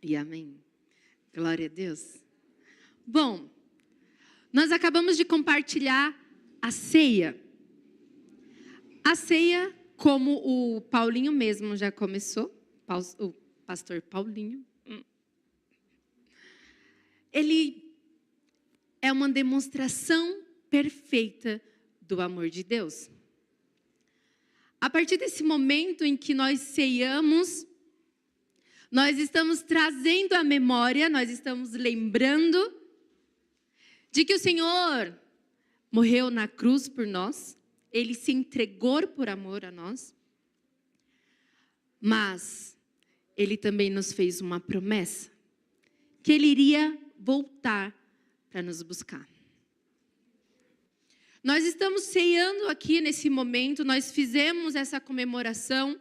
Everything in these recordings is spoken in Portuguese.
e amém. Glória a Deus. Bom, nós acabamos de compartilhar a ceia. A ceia, como o Paulinho mesmo já começou, o pastor Paulinho, ele é uma demonstração perfeita do amor de Deus. A partir desse momento em que nós ceiamos, nós estamos trazendo à memória, nós estamos lembrando de que o Senhor morreu na cruz por nós, Ele se entregou por amor a nós, mas Ele também nos fez uma promessa, que Ele iria voltar para nos buscar. Nós estamos ceando aqui nesse momento, nós fizemos essa comemoração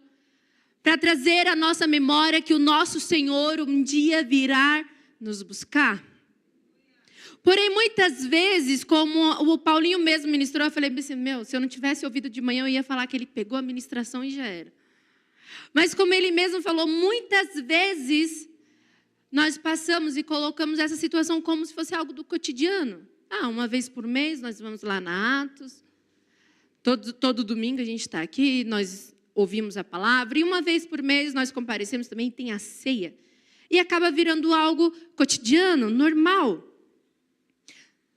para trazer à nossa memória que o nosso Senhor um dia virá nos buscar. Porém, muitas vezes, como o Paulinho mesmo ministrou, eu falei assim, se eu não tivesse ouvido de manhã, eu ia falar que ele pegou a ministração e já era. Mas como ele mesmo falou, muitas vezes nós passamos e colocamos essa situação como se fosse algo do cotidiano. Uma vez por mês nós vamos lá na Atos, todo domingo a gente está aqui, nós ouvimos a palavra, e uma vez por mês nós comparecemos também, tem a ceia. E acaba virando algo cotidiano, normal.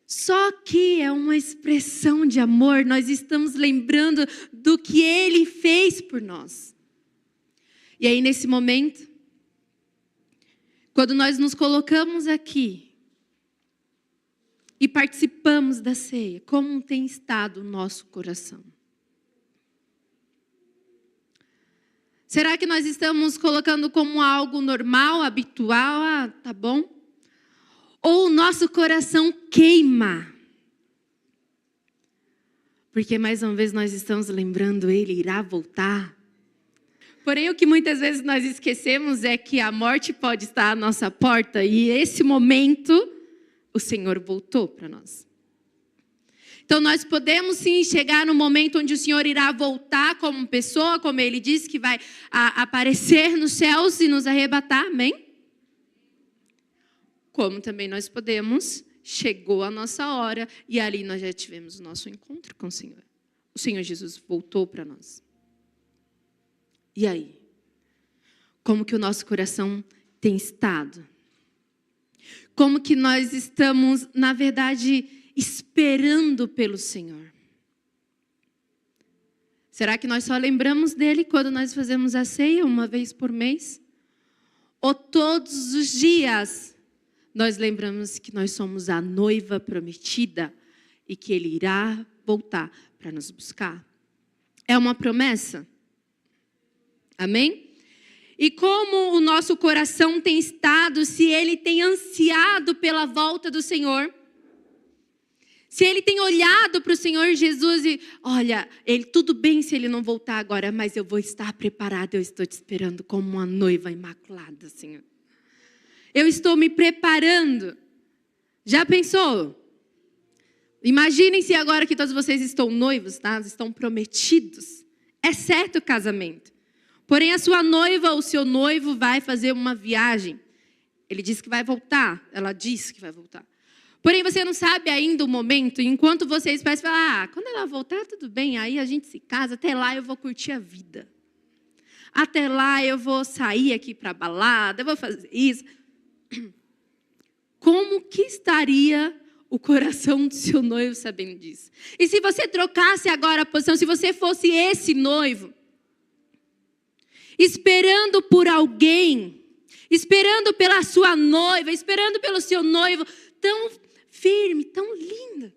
Só que é uma expressão de amor, nós estamos lembrando do que Ele fez por nós. E aí nesse momento, quando nós nos colocamos aqui, e participamos da ceia, como tem estado o nosso coração? Será que nós estamos colocando como algo normal, habitual? Tá bom. Ou o nosso coração queima? Porque mais uma vez nós estamos lembrando, Ele irá voltar. Porém, o que muitas vezes nós esquecemos é que a morte pode estar à nossa porta. E esse momento, o Senhor voltou para nós. Então, nós podemos sim chegar no momento onde o Senhor irá voltar como pessoa, como Ele disse que vai aparecer nos céus e nos arrebatar, amém? Como também nós podemos, chegou a nossa hora e ali nós já tivemos o nosso encontro com o Senhor. O Senhor Jesus voltou para nós. E aí? Como que o nosso coração tem estado? Como que nós estamos, na verdade, esperando pelo Senhor? Será que nós só lembramos dele quando nós fazemos a ceia uma vez por mês? Ou todos os dias nós lembramos que nós somos a noiva prometida e que Ele irá voltar para nos buscar? É uma promessa. Amém? E como o nosso coração tem estado, se ele tem ansiado pela volta do Senhor, se ele tem olhado para o Senhor Jesus e, olha, tudo bem se ele não voltar agora, mas eu vou estar preparado, eu estou te esperando como uma noiva imaculada, Senhor. Eu estou me preparando. Já pensou? Imaginem se agora que todos vocês estão noivos, tá? Estão prometidos. É certo o casamento. Porém, a sua noiva ou o seu noivo vai fazer uma viagem. Ele disse que vai voltar. Ela disse que vai voltar. Porém, você não sabe ainda o momento. Enquanto você espera, você fala, quando ela voltar, tudo bem. Aí a gente se casa. Até lá eu vou curtir a vida. Até lá eu vou sair aqui para a balada. Eu vou fazer isso. Como que estaria o coração do seu noivo sabendo disso? E se você trocasse agora a posição, se você fosse esse noivo, esperando por alguém, esperando pela sua noiva, esperando pelo seu noivo, tão firme, tão linda.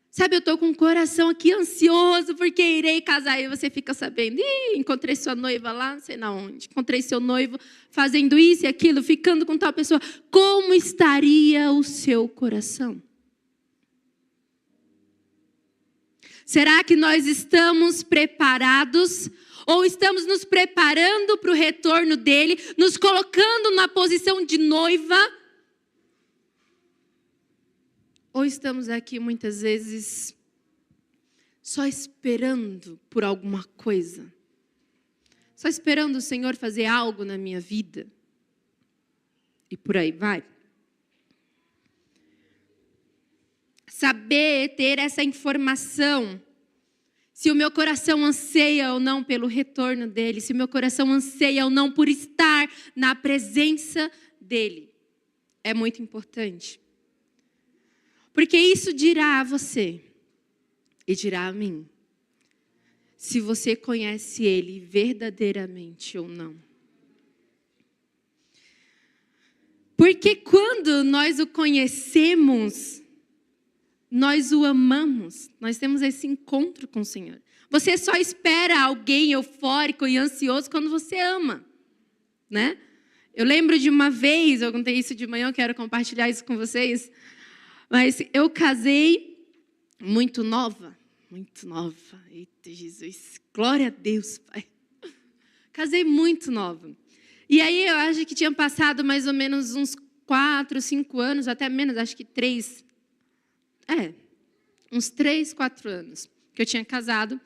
Sabe, eu estou com o coração aqui ansioso porque irei casar. E você fica sabendo, encontrei sua noiva lá, não sei na onde. Encontrei seu noivo fazendo isso e aquilo, ficando com tal pessoa. Como estaria o seu coração? Será que nós estamos preparados? Ou estamos nos preparando para o retorno dele, nos colocando na posição de noiva? Ou estamos aqui muitas vezes só esperando por alguma coisa? Só esperando o Senhor fazer algo na minha vida? E por aí vai. Saber, ter essa informação, se o meu coração anseia ou não pelo retorno dele, se o meu coração anseia ou não por estar na presença dele, é muito importante. Porque isso dirá a você e dirá a mim, se você conhece ele verdadeiramente ou não. Porque quando nós o conhecemos, nós o amamos, nós temos esse encontro com o Senhor. Você só espera alguém eufórico e ansioso quando você ama, né? Eu lembro de uma vez, eu contei isso de manhã, eu quero compartilhar isso com vocês, mas eu casei muito nova, eita Jesus, glória a Deus, Pai. Casei muito nova. E aí eu acho que tinha passado mais ou menos uns 4, 5 anos, até menos, acho que 3, uns 3, 4 anos que eu tinha casado.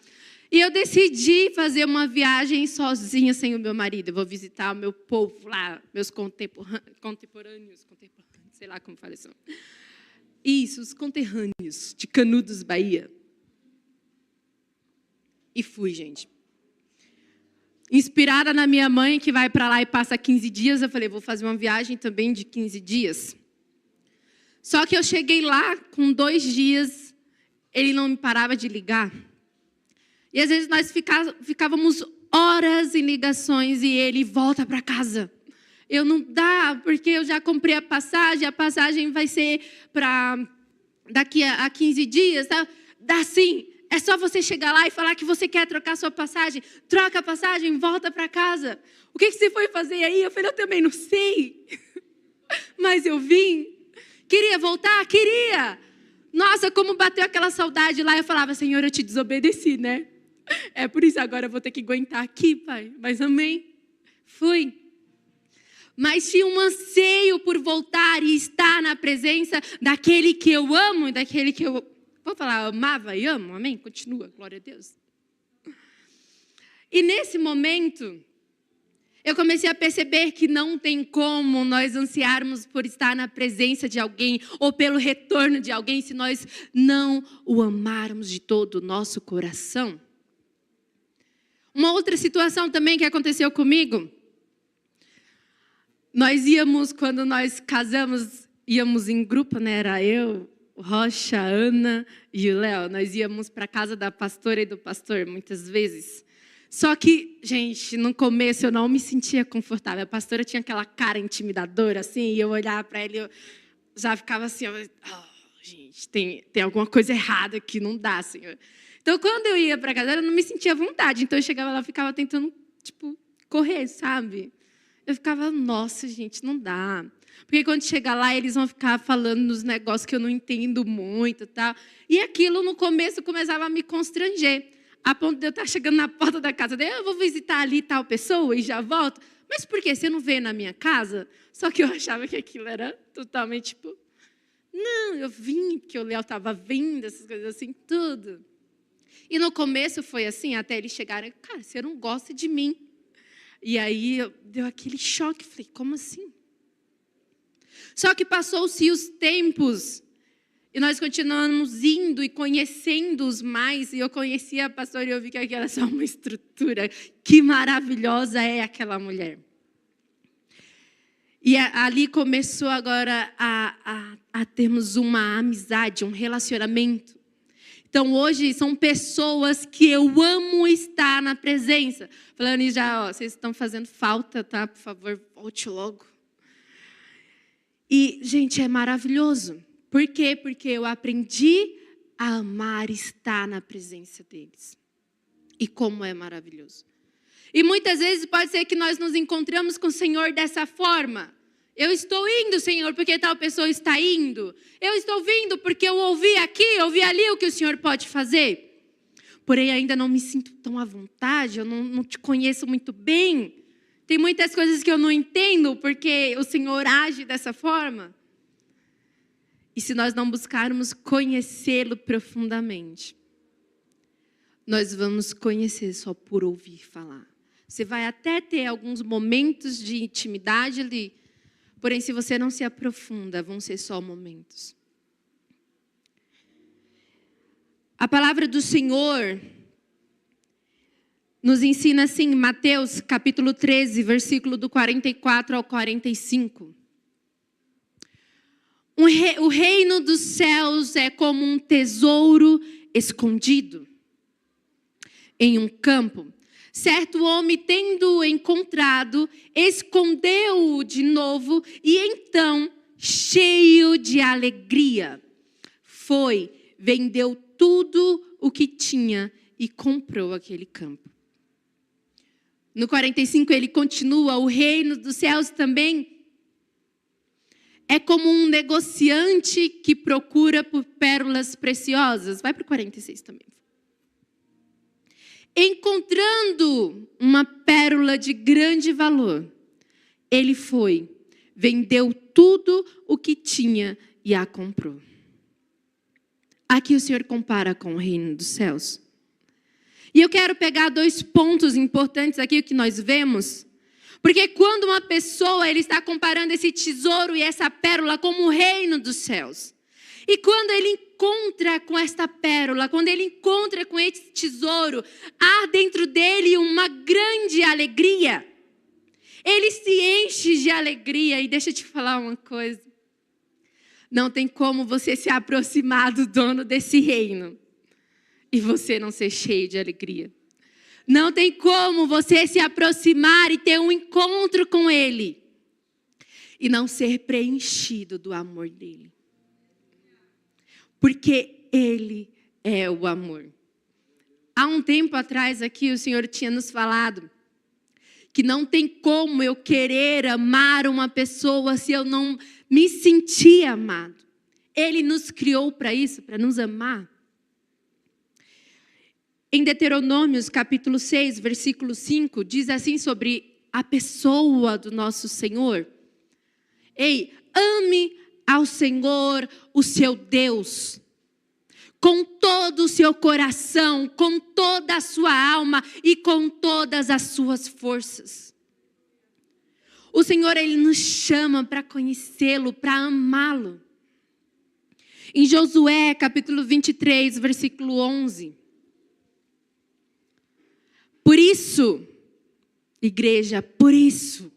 E eu decidi fazer uma viagem sozinha, sem o meu marido. Eu vou visitar o meu povo lá, meus contemporâneos, sei lá como fala isso. Isso, os conterrâneos de Canudos, Bahia. E fui, gente. Inspirada na minha mãe, que vai para lá e passa 15 dias, eu falei, vou fazer uma viagem também de 15 dias. Só que eu cheguei lá, com 2 dias, ele não me parava de ligar. E às vezes nós ficávamos horas em ligações e ele volta para casa. Eu não dá, porque eu já comprei a passagem vai ser para daqui a 15 dias. Tá? Dá sim, é só você chegar lá e falar que você quer trocar sua passagem. Troca a passagem, volta para casa. O que você foi fazer aí? Eu falei, eu também não sei. Mas eu vim. Queria voltar? Queria. Nossa, como bateu aquela saudade lá. Eu falava, Senhor, eu te desobedeci, né? É por isso agora eu vou ter que aguentar aqui, Pai. Mas amém. Fui. Mas tinha um anseio por voltar e estar na presença daquele que eu amo e daquele que eu, vou falar, amava e amo, amém? Continua, glória a Deus. E nesse momento, eu comecei a perceber que não tem como nós ansiarmos por estar na presença de alguém ou pelo retorno de alguém se nós não o amarmos de todo o nosso coração. Uma outra situação também que aconteceu comigo, nós íamos, quando nós casamos, íamos em grupo, né? Era eu, o Rocha, a Ana e o Léo. Nós íamos para a casa da pastora e do pastor, muitas vezes. Só que, gente, no começo eu não me sentia confortável. A pastora tinha aquela cara intimidadora, assim, e eu olhava para ele e eu já ficava assim, gente, tem alguma coisa errada aqui, não dá, Senhor. Então, quando eu ia para casa, eu não me sentia à vontade. Então, eu chegava lá e ficava tentando, correr, sabe? Eu ficava, nossa, gente, não dá. Porque quando chegar lá, eles vão ficar falando nos negócios que eu não entendo muito, tal. E aquilo, no começo, começava a me constranger. A ponto de eu estar chegando na porta da casa dele, eu vou visitar ali tal pessoa e já volto. Mas por quê? Você não veio na minha casa? Só que eu achava que aquilo era totalmente, não, eu vim, porque o Léo estava vindo, essas coisas assim, tudo. E no começo foi assim, até eles chegarem, cara, você não gosta de mim. E aí deu aquele choque, falei, como assim? Só que passou-se os tempos e nós continuamos indo e conhecendo-os mais. E eu conhecia a pastora e eu vi que aquela era só uma estrutura. Que maravilhosa é aquela mulher. E ali começou agora a termos uma amizade, um relacionamento. Então, hoje, são pessoas que eu amo estar na presença. Falando isso já, vocês estão fazendo falta, tá? Por favor, volte logo. E, gente, é maravilhoso. Por quê? Porque eu aprendi a amar estar na presença deles. E como é maravilhoso. E muitas vezes pode ser que nós nos encontramos com o Senhor dessa forma. Eu estou indo, Senhor, porque tal pessoa está indo. Eu estou vindo porque eu ouvi aqui, ouvi ali o que o Senhor pode fazer. Porém, ainda não me sinto tão à vontade, eu não te conheço muito bem. Tem muitas coisas que eu não entendo porque o Senhor age dessa forma. E se nós não buscarmos conhecê-lo profundamente, nós vamos conhecer só por ouvir falar. Você vai até ter alguns momentos de intimidade ali, Porém, se você não se aprofunda, vão ser só momentos. A palavra do Senhor nos ensina assim, Mateus capítulo 13, versículo do 44 ao 45. O reino dos céus é como um tesouro escondido em um campo. Certo homem, tendo-o encontrado, escondeu-o de novo e então, cheio de alegria, foi, vendeu tudo o que tinha e comprou aquele campo. No 45 ele continua, o reino dos céus também é como um negociante que procura por pérolas preciosas. Vai para o 46 também. Encontrando uma pérola de grande valor, ele foi, vendeu tudo o que tinha e a comprou. Aqui o Senhor compara com o reino dos céus. E eu quero pegar 2 pontos importantes aqui que nós vemos. Porque quando uma pessoa ele está comparando esse tesouro e essa pérola como o reino dos céus. E quando ele encontra com esta pérola, quando ele encontra com esse tesouro, há dentro dele uma grande alegria. Ele se enche de alegria. E deixa eu te falar uma coisa. Não tem como você se aproximar do dono desse reino e você não ser cheio de alegria. Não tem como você se aproximar e ter um encontro com ele e não ser preenchido do amor dele. Porque ele é o amor. Há um tempo atrás aqui o Senhor tinha nos falado que não tem como eu querer amar uma pessoa se eu não me sentir amado. Ele nos criou para isso, para nos amar. Em Deuteronômios capítulo 6, versículo 5, diz assim sobre a pessoa do nosso Senhor. Ei, ame ao Senhor, o seu Deus, com todo o seu coração, com toda a sua alma e com todas as suas forças. O Senhor, Ele nos chama para conhecê-lo, para amá-lo. Em Josué capítulo 23, versículo 11. Por isso, igreja, por isso,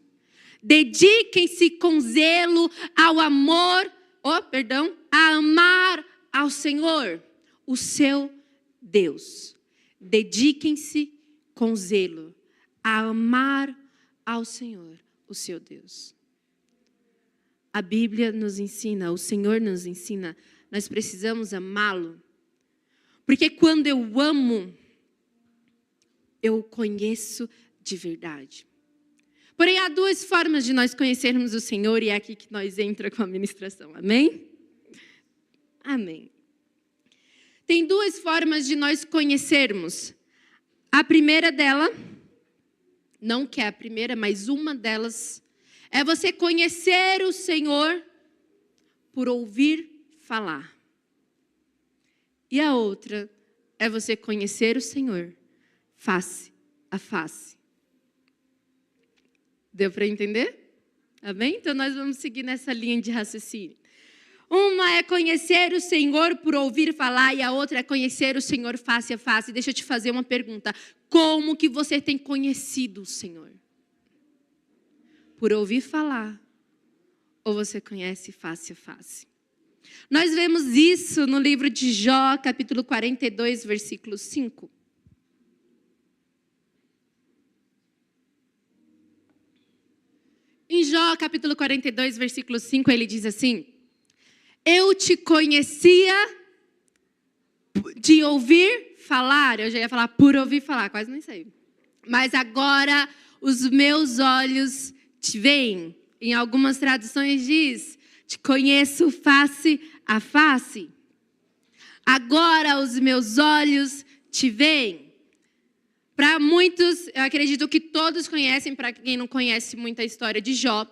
dediquem-se com zelo ao amor, a amar ao Senhor, o seu Deus. Dediquem-se com zelo a amar ao Senhor, o seu Deus. A Bíblia nos ensina, o Senhor nos ensina, nós precisamos amá-lo. Porque quando eu amo, eu o conheço de verdade. Porém, há 2 formas de nós conhecermos o Senhor e é aqui que nós entramos com a ministração. Amém? Amém. Tem 2 formas de nós conhecermos. A primeira dela, não que é a primeira, mas uma delas, é você conhecer o Senhor por ouvir falar. E a outra é você conhecer o Senhor face a face. Deu para entender? Amém? Então nós vamos seguir nessa linha de raciocínio. Uma é conhecer o Senhor por ouvir falar e a outra é conhecer o Senhor face a face. Deixa eu te fazer uma pergunta. Como que você tem conhecido o Senhor? Por ouvir falar ou você conhece face a face? Nós vemos isso no livro de Jó, capítulo 42, versículo 5. Em Jó, capítulo 42, versículo 5, ele diz assim: eu te conhecia de ouvir falar. Eu já ia falar por ouvir falar, quase nem sei. Mas agora os meus olhos te veem. Em algumas traduções diz, te conheço face a face. Agora os meus olhos te veem. Para muitos, eu acredito que todos conhecem, para quem não conhece muito a história de Jó.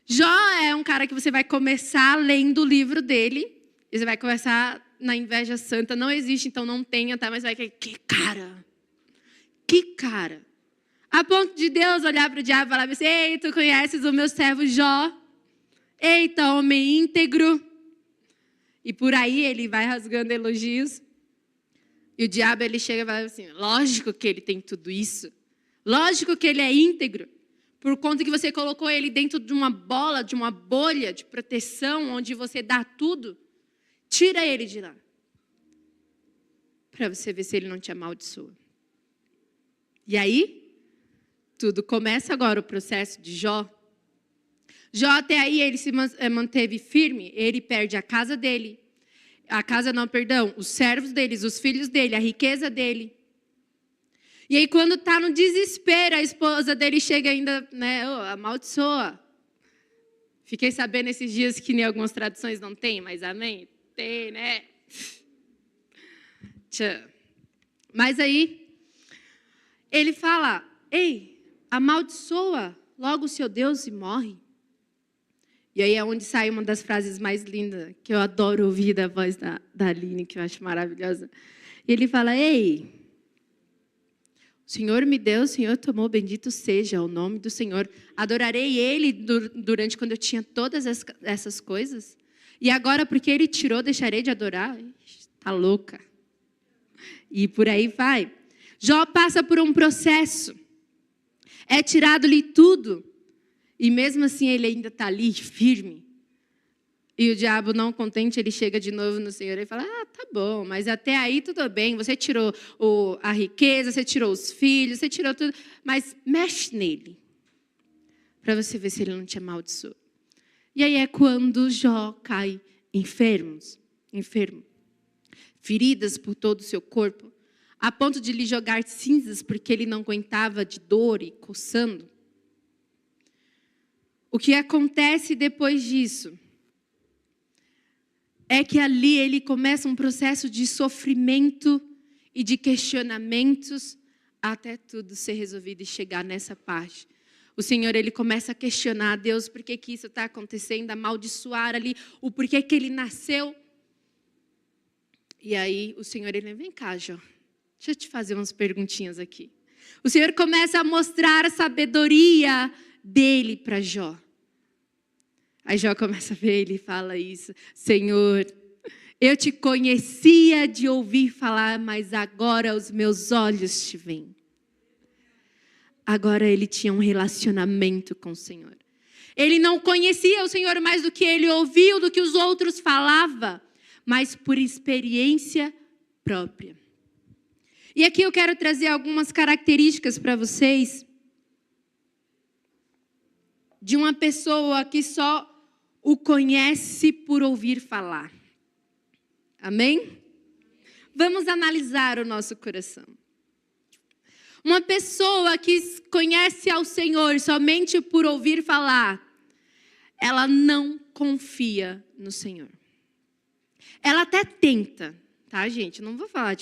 Jó é um cara que você vai começar lendo o livro dele, e você vai começar na inveja santa, não existe, então não tenha, tá? Mas vai que cara. A ponto de Deus olhar para o diabo e falar assim, ei, tu conheces o meu servo Jó? Eita, homem íntegro. E por aí ele vai rasgando elogios. E o diabo, ele chega e fala assim, lógico que ele tem tudo isso. Lógico que ele é íntegro. Por conta que você colocou ele dentro de uma bola, de uma bolha de proteção, onde você dá tudo. Tira ele de lá. Para você ver se ele não te amaldiçoa. E aí, tudo começa agora o processo de Jó. Jó até aí ele se manteve firme, ele perde a casa dele. Os servos deles, os filhos dele, a riqueza dele. E aí quando está no desespero, a esposa dele chega ainda, amaldiçoa. Fiquei sabendo esses dias que em algumas traduções não tem, mas amém? Tem, né? Mas aí, ele fala, ei, amaldiçoa logo o seu Deus e morre. E aí é onde sai uma das frases mais lindas, que eu adoro ouvir da voz da Aline, que eu acho maravilhosa. E ele fala, ei, o Senhor me deu, o Senhor tomou, bendito seja o nome do Senhor. Adorarei Ele durante quando eu tinha todas essas coisas. E agora, porque Ele tirou, deixarei de adorar? Está louca. E por aí vai. Jó passa por um processo. É tirado-lhe tudo. E mesmo assim ele ainda está ali, firme. E o diabo, não contente, ele chega de novo no Senhor e fala, tá bom, mas até aí tudo bem. Você tirou a riqueza, você tirou os filhos, você tirou tudo. Mas mexe nele. Para você ver se ele não te amaldiçoa. E aí é quando Jó cai enfermo. Feridas por todo o seu corpo. A ponto de lhe jogar cinzas, porque ele não aguentava de dor e coçando. O que acontece depois disso é que ali ele começa um processo de sofrimento e de questionamentos até tudo ser resolvido e chegar nessa parte. O Senhor, ele começa a questionar, Deus, por que isso está acontecendo, amaldiçoar ali, o porquê que ele nasceu. E aí o Senhor, ele vem cá, Jó, deixa eu te fazer umas perguntinhas aqui. O Senhor começa a mostrar a sabedoria dele para Jó. Aí Jó começa a ver ele e fala isso. Senhor, eu te conhecia de ouvir falar, mas agora os meus olhos te veem. Agora ele tinha um relacionamento com o Senhor. Ele não conhecia o Senhor mais do que ele ouviu, do que os outros falavam, mas por experiência própria. E aqui eu quero trazer algumas características para vocês de uma pessoa que só o conhece por ouvir falar. Amém? Vamos analisar o nosso coração. Uma pessoa que conhece ao Senhor somente por ouvir falar, ela não confia no Senhor. Ela até tenta, tá, gente? Não vou falar,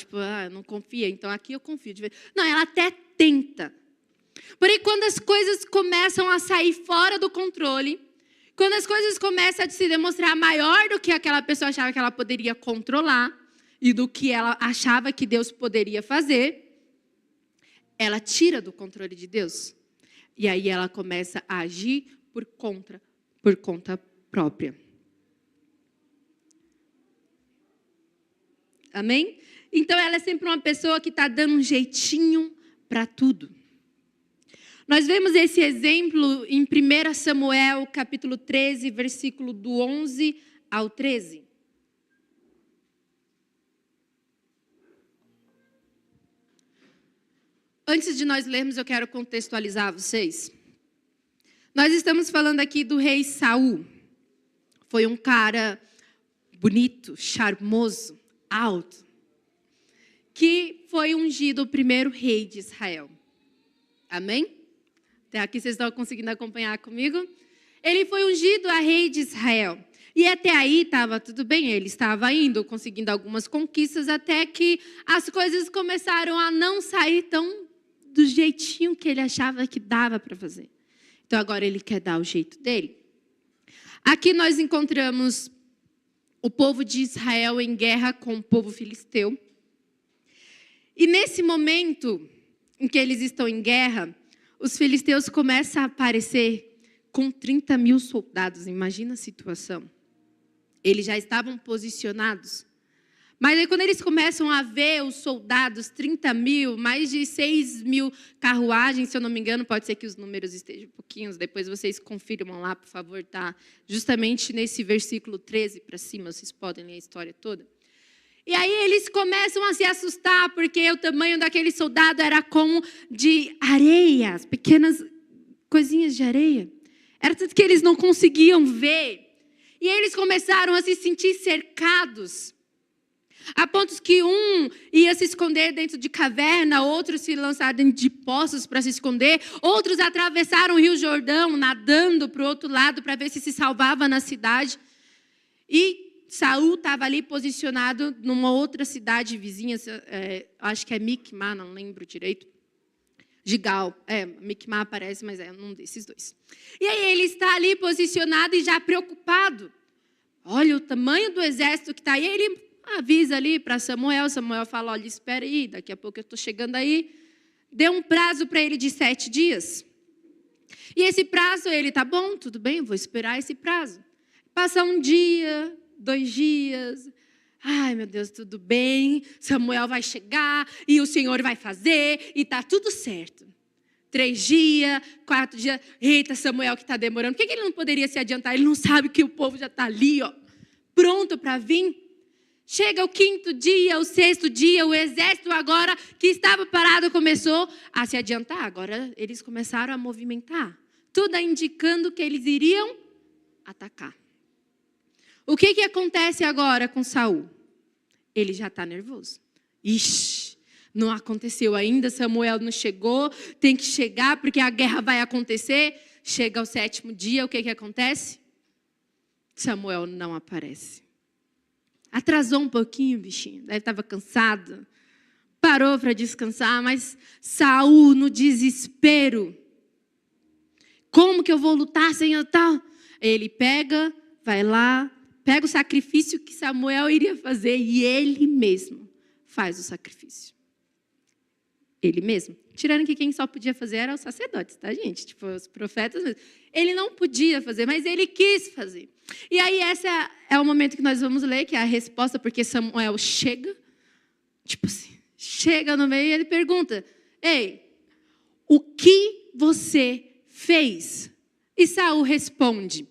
não confia, então aqui eu confio. Não, ela até tenta. Porém, quando as coisas começam a sair fora do controle, quando as coisas começam a se demonstrar maior do que aquela pessoa achava que ela poderia controlar e do que ela achava que Deus poderia fazer, ela tira do controle de Deus. E aí ela começa a agir por conta própria. Amém? Então ela é sempre uma pessoa que está dando um jeitinho para tudo. Nós vemos esse exemplo em 1 Samuel, capítulo 13, versículo do 11 ao 13. Antes de nós lermos, eu quero contextualizar vocês. Nós estamos falando aqui do rei Saul. Foi um cara bonito, charmoso, alto, que foi ungido o primeiro rei de Israel. Amém? Até aqui vocês estão conseguindo acompanhar comigo? Ele foi ungido a rei de Israel. E até aí estava tudo bem, ele estava indo, conseguindo algumas conquistas, até que as coisas começaram a não sair tão do jeitinho que ele achava que dava para fazer. Então agora ele quer dar o jeito dele. Aqui nós encontramos o povo de Israel em guerra com o povo filisteu. E nesse momento em que eles estão em guerra, os filisteus começam a aparecer com 30 mil soldados. Imagina a situação. Eles já estavam posicionados. Mas aí quando eles começam a ver os soldados, 30 mil, mais de 6 mil carruagens, se eu não me engano, pode ser que os números estejam pouquinhos, depois vocês confirmam lá, por favor, tá? Justamente nesse versículo 13 para cima, vocês podem ler a história toda. E aí eles começam a se assustar, porque o tamanho daquele soldado era como de areias, pequenas coisinhas de areia. Era tanto que eles não conseguiam ver. E eles começaram a se sentir cercados. A pontos que um ia se esconder dentro de caverna, outros se lançaram dentro de poços para se esconder, outros atravessaram o Rio Jordão, nadando para o outro lado para ver se salvava na cidade. E Saul estava ali posicionado numa outra cidade vizinha, acho que é Micmá, não lembro direito. Gigal, Micmá aparece, mas é um desses dois. E aí ele está ali posicionado e já preocupado. Olha o tamanho do exército que está aí, ele avisa ali para Samuel. Samuel fala, olha, espera aí, daqui a pouco eu estou chegando aí. Deu um prazo para ele de 7 dias. E esse prazo, ele, tá bom, tudo bem, vou esperar esse prazo. Passa 1 dia, 2 dias. Ai, meu Deus, tudo bem. Samuel vai chegar e o Senhor vai fazer e tá tudo certo. 3 dias, 4 dias. Eita, Samuel que está demorando. Por que ele não poderia se adiantar? Ele não sabe que o povo já está ali, ó, pronto para vir. Chega o 5º dia, o 6º dia, o exército agora que estava parado começou a se adiantar. Agora eles começaram a movimentar. Tudo indicando que eles iriam atacar. O que acontece agora com Saul? Ele já está nervoso. Ixi, não aconteceu ainda, Samuel não chegou, tem que chegar porque a guerra vai acontecer. Chega o 7º dia, o que acontece? Samuel não aparece. Atrasou um pouquinho, bichinho. Ele estava cansado. Parou para descansar, mas Saul, no desespero. Como que eu vou lutar sem eu tal? Ele pega, vai lá, pega o sacrifício que Samuel iria fazer e ele mesmo faz o sacrifício. Ele mesmo. Tirando que quem só podia fazer eram os sacerdotes, tá, gente? Tipo, os profetas mesmo. Ele não podia fazer, mas ele quis fazer. E aí, esse é o momento que nós vamos ler, que é a resposta, porque Samuel chega, tipo assim, chega no meio e ele pergunta, ei, o que você fez? E Saul responde,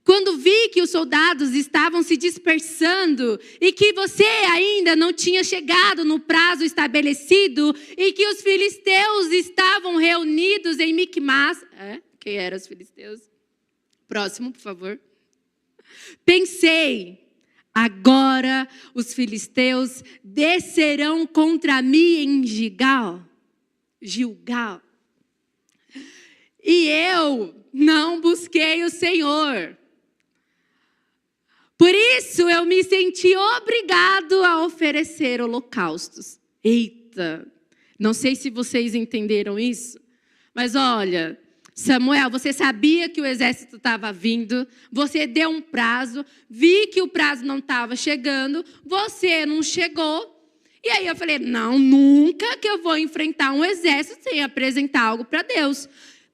quando vi que os soldados estavam se dispersando e que você ainda não tinha chegado no prazo estabelecido e que os filisteus estavam reunidos em Micmás, quem eram os filisteus? Próximo, por favor. Pensei, agora os filisteus descerão contra mim em Gilgal. E eu não busquei o Senhor. Por isso eu me senti obrigado a oferecer holocaustos. Eita, não sei se vocês entenderam isso, mas olha, Samuel, você sabia que o exército estava vindo, você deu um prazo, vi que o prazo não estava chegando, você não chegou. E aí eu falei, não, nunca que eu vou enfrentar um exército sem apresentar algo para Deus.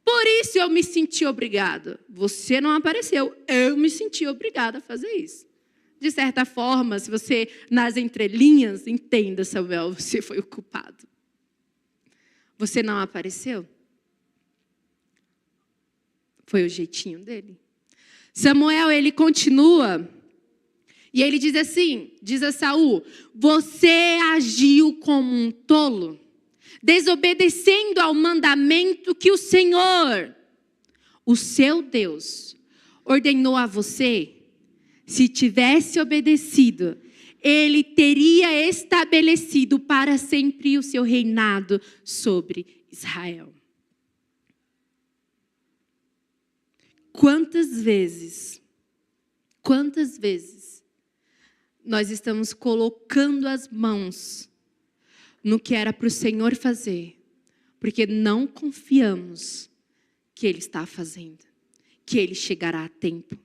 Por isso eu me senti obrigado. Você não apareceu, eu me senti obrigado a fazer isso. De certa forma, se você, nas entrelinhas, entenda, Samuel, você foi o culpado. Você não apareceu? Foi o jeitinho dele. Samuel, ele continua, e ele diz assim, diz a Saul, você agiu como um tolo, desobedecendo ao mandamento que o Senhor, o seu Deus, ordenou a você. Se tivesse obedecido, ele teria estabelecido para sempre o seu reinado sobre Israel. Quantas vezes nós estamos colocando as mãos no que era para o Senhor fazer, porque não confiamos que Ele está fazendo, que Ele chegará a tempo.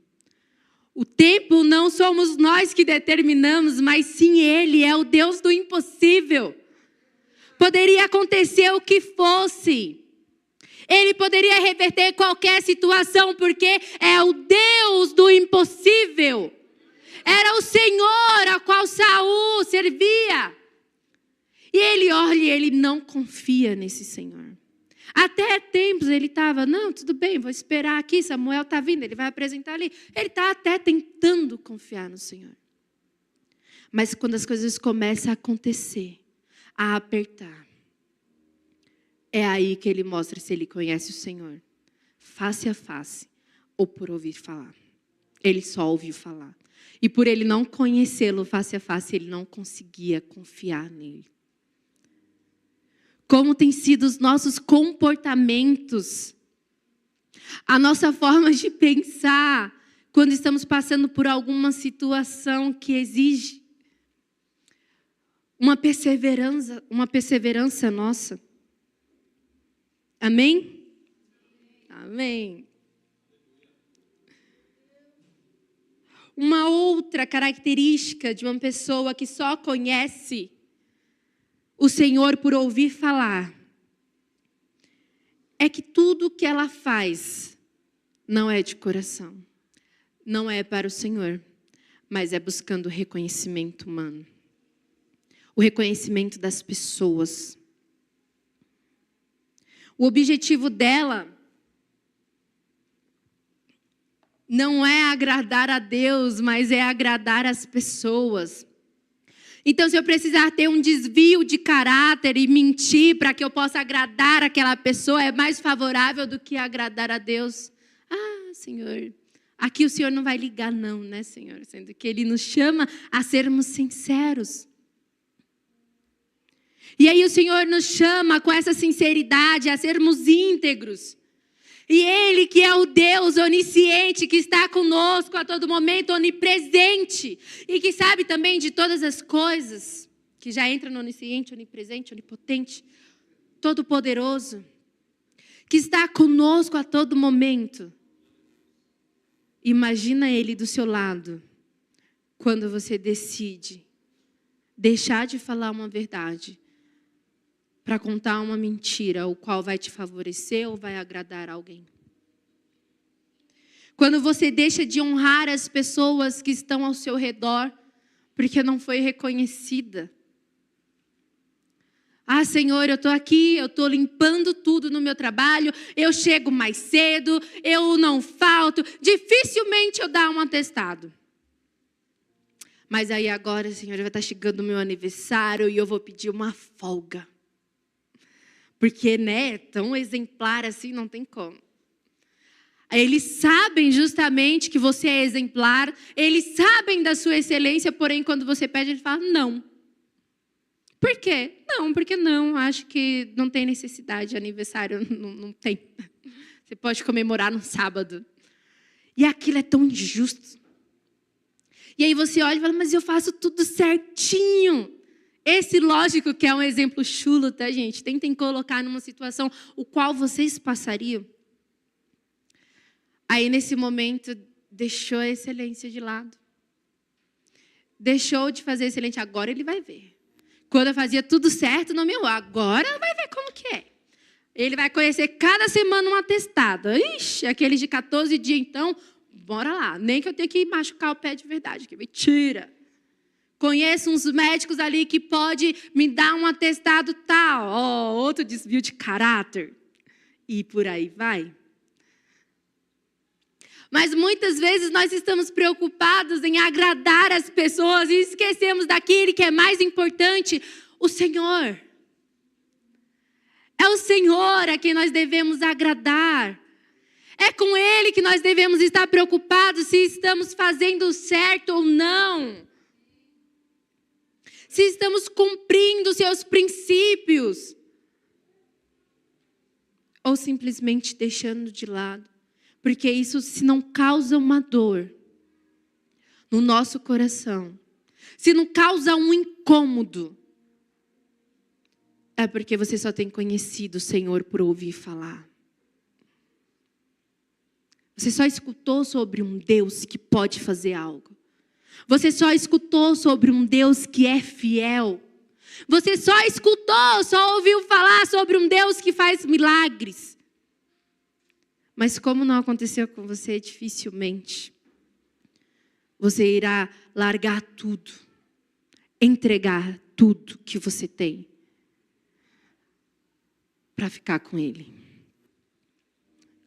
O tempo não somos nós que determinamos, mas sim Ele é o Deus do impossível. Poderia acontecer o que fosse. Ele poderia reverter qualquer situação, porque é o Deus do impossível. Era o Senhor a qual Saul servia. E ele olha e ele não confia nesse Senhor. Até tempos ele estava, não, tudo bem, vou esperar aqui, Samuel está vindo, ele vai apresentar ali. Ele está até tentando confiar no Senhor. Mas quando as coisas começam a acontecer, a apertar, é aí que ele mostra se ele conhece o Senhor, face a face ou por ouvir falar. Ele só ouviu falar. E por ele não conhecê-lo face a face, ele não conseguia confiar nele. Como têm sido os nossos comportamentos, a nossa forma de pensar, quando estamos passando por alguma situação que exige uma perseverança nossa. Amém? Amém. Uma outra característica de uma pessoa que só conhece o Senhor por ouvir falar é que tudo que ela faz não é de coração, não é para o Senhor, mas é buscando o reconhecimento humano, o reconhecimento das pessoas. O objetivo dela não é agradar a Deus, mas é agradar as pessoas. Então, se eu precisar ter um desvio de caráter e mentir para que eu possa agradar aquela pessoa, é mais favorável do que agradar a Deus. Ah, Senhor, aqui o Senhor não vai ligar não, né, Senhor? Sendo que Ele nos chama a sermos sinceros. E aí o Senhor nos chama com essa sinceridade a sermos íntegros. E Ele que é o Deus onisciente, que está conosco a todo momento, onipresente, e que sabe também de todas as coisas, que já entra no onisciente, onipresente, onipotente, todo-poderoso, que está conosco a todo momento. Imagina Ele do seu lado, quando você decide deixar de falar uma verdade, para contar uma mentira, o qual vai te favorecer ou vai agradar alguém. Quando você deixa de honrar as pessoas que estão ao seu redor, porque não foi reconhecida. Ah, Senhor, eu estou aqui, eu estou limpando tudo no meu trabalho, eu chego mais cedo, eu não falto, dificilmente eu dou um atestado. Mas aí agora, Senhor, vai estar chegando o meu aniversário e eu vou pedir uma folga. Porque, né, tão exemplar assim, não tem como. Eles sabem justamente que você é exemplar, eles sabem da sua excelência, porém, quando você pede, ele fala, não. Por quê? Não, porque não, acho que não tem necessidade, aniversário não tem. Você pode comemorar no sábado. E aquilo é tão injusto. E aí você olha e fala, mas eu faço tudo certinho. Esse, lógico, que é um exemplo chulo, tá, gente? Tentem colocar numa situação o qual vocês passariam. Aí, nesse momento, deixou a excelência de lado. Deixou de fazer excelente. Agora ele vai ver. Quando eu fazia tudo certo, não meu, agora vai ver como que é. Ele vai conhecer cada semana um atestado. Ixi, aquele de 14 dias, então, bora lá. Nem que eu tenha que machucar o pé de verdade. Que mentira. Conheço uns médicos ali que pode me dar um atestado tal, outro desvio de caráter. E por aí vai. Mas muitas vezes nós estamos preocupados em agradar as pessoas e esquecemos daquele que é mais importante, o Senhor. É o Senhor a quem nós devemos agradar. É com Ele que nós devemos estar preocupados se estamos fazendo certo ou não. Se estamos cumprindo seus princípios. Ou simplesmente deixando de lado. Porque isso, se não causa uma dor no nosso coração, se não causa um incômodo, é porque você só tem conhecido o Senhor por ouvir falar. Você só escutou sobre um Deus que pode fazer algo. Você só escutou sobre um Deus que é fiel. Você só escutou, só ouviu falar sobre um Deus que faz milagres. Mas como não aconteceu com você, dificilmente você irá largar tudo, entregar tudo que você tem para ficar com Ele.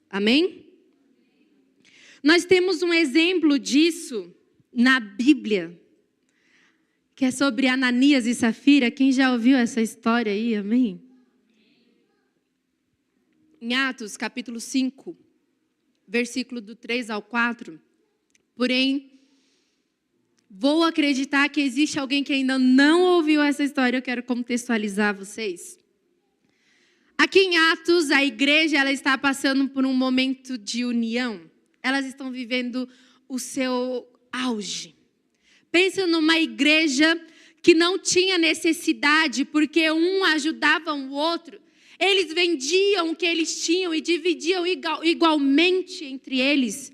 Amém? Nós temos um exemplo disso na Bíblia, que é sobre Ananias e Safira. Quem já ouviu essa história aí, amém? Em Atos, capítulo 5, versículo do 3 ao 4. Porém, vou acreditar que existe alguém que ainda não ouviu essa história. Eu quero contextualizar vocês. Aqui em Atos, a igreja ela está passando por um momento de união. Elas estão vivendo o seu auge. Pensa numa igreja que não tinha necessidade, porque um ajudava o outro. Eles vendiam o que eles tinham e dividiam igualmente entre eles,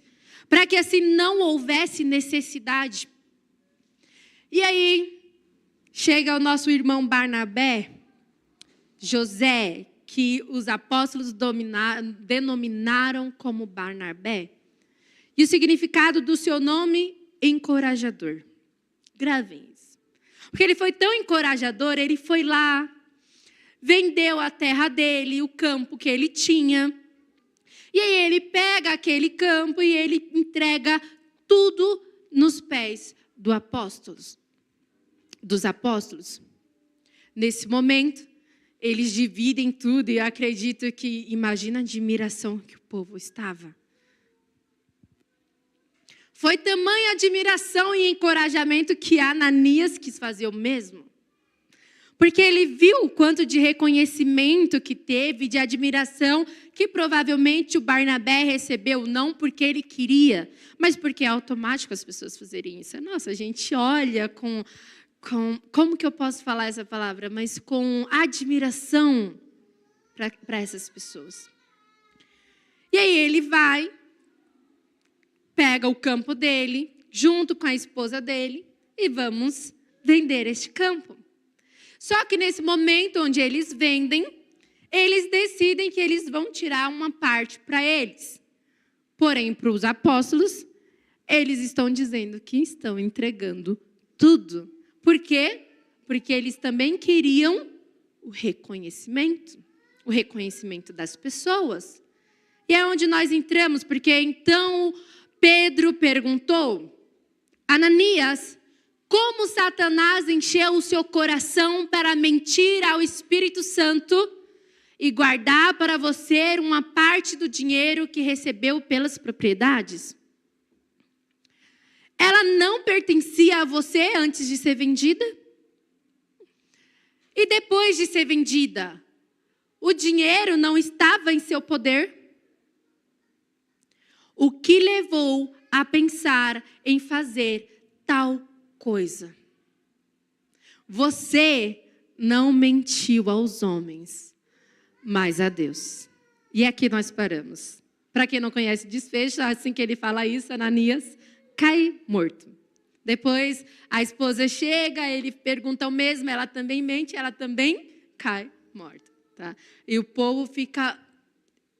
para que assim não houvesse necessidade. E aí, chega o nosso irmão Barnabé, José, que os apóstolos denominaram como Barnabé. E o significado do seu nome, encorajador. Gravem isso. Porque ele foi tão encorajador, ele foi lá, vendeu a terra dele, o campo que ele tinha. E aí ele pega aquele campo e ele entrega tudo nos pés dos apóstolos. Nesse momento, eles dividem tudo e eu acredito que, imagina a admiração que o povo estava. Foi tamanha admiração e encorajamento que Ananias quis fazer o mesmo. Porque ele viu o quanto de reconhecimento que teve, de admiração, que provavelmente o Barnabé recebeu, não porque ele queria, mas porque é automático as pessoas fazerem isso. Nossa, a gente olha com como que eu posso falar essa palavra? Mas com admiração para essas pessoas. E aí ele vai, pega o campo dele, junto com a esposa dele, e vamos vender este campo. Só que nesse momento onde eles vendem, eles decidem que eles vão tirar uma parte para eles. Porém, para os apóstolos, eles estão dizendo que estão entregando tudo. Por quê? Porque eles também queriam o reconhecimento das pessoas. E é onde nós entramos, porque então Pedro perguntou, Ananias, como Satanás encheu o seu coração para mentir ao Espírito Santo e guardar para você uma parte do dinheiro que recebeu pelas propriedades? Ela não pertencia a você antes de ser vendida? E depois de ser vendida, o dinheiro não estava em seu poder? O que levou a pensar em fazer tal coisa? Você não mentiu aos homens, mas a Deus. E aqui nós paramos. Para quem não conhece o desfecho, assim que ele fala isso, Ananias cai morto. Depois a esposa chega, ele pergunta o mesmo, ela também mente, ela também cai morta. Tá? E o povo fica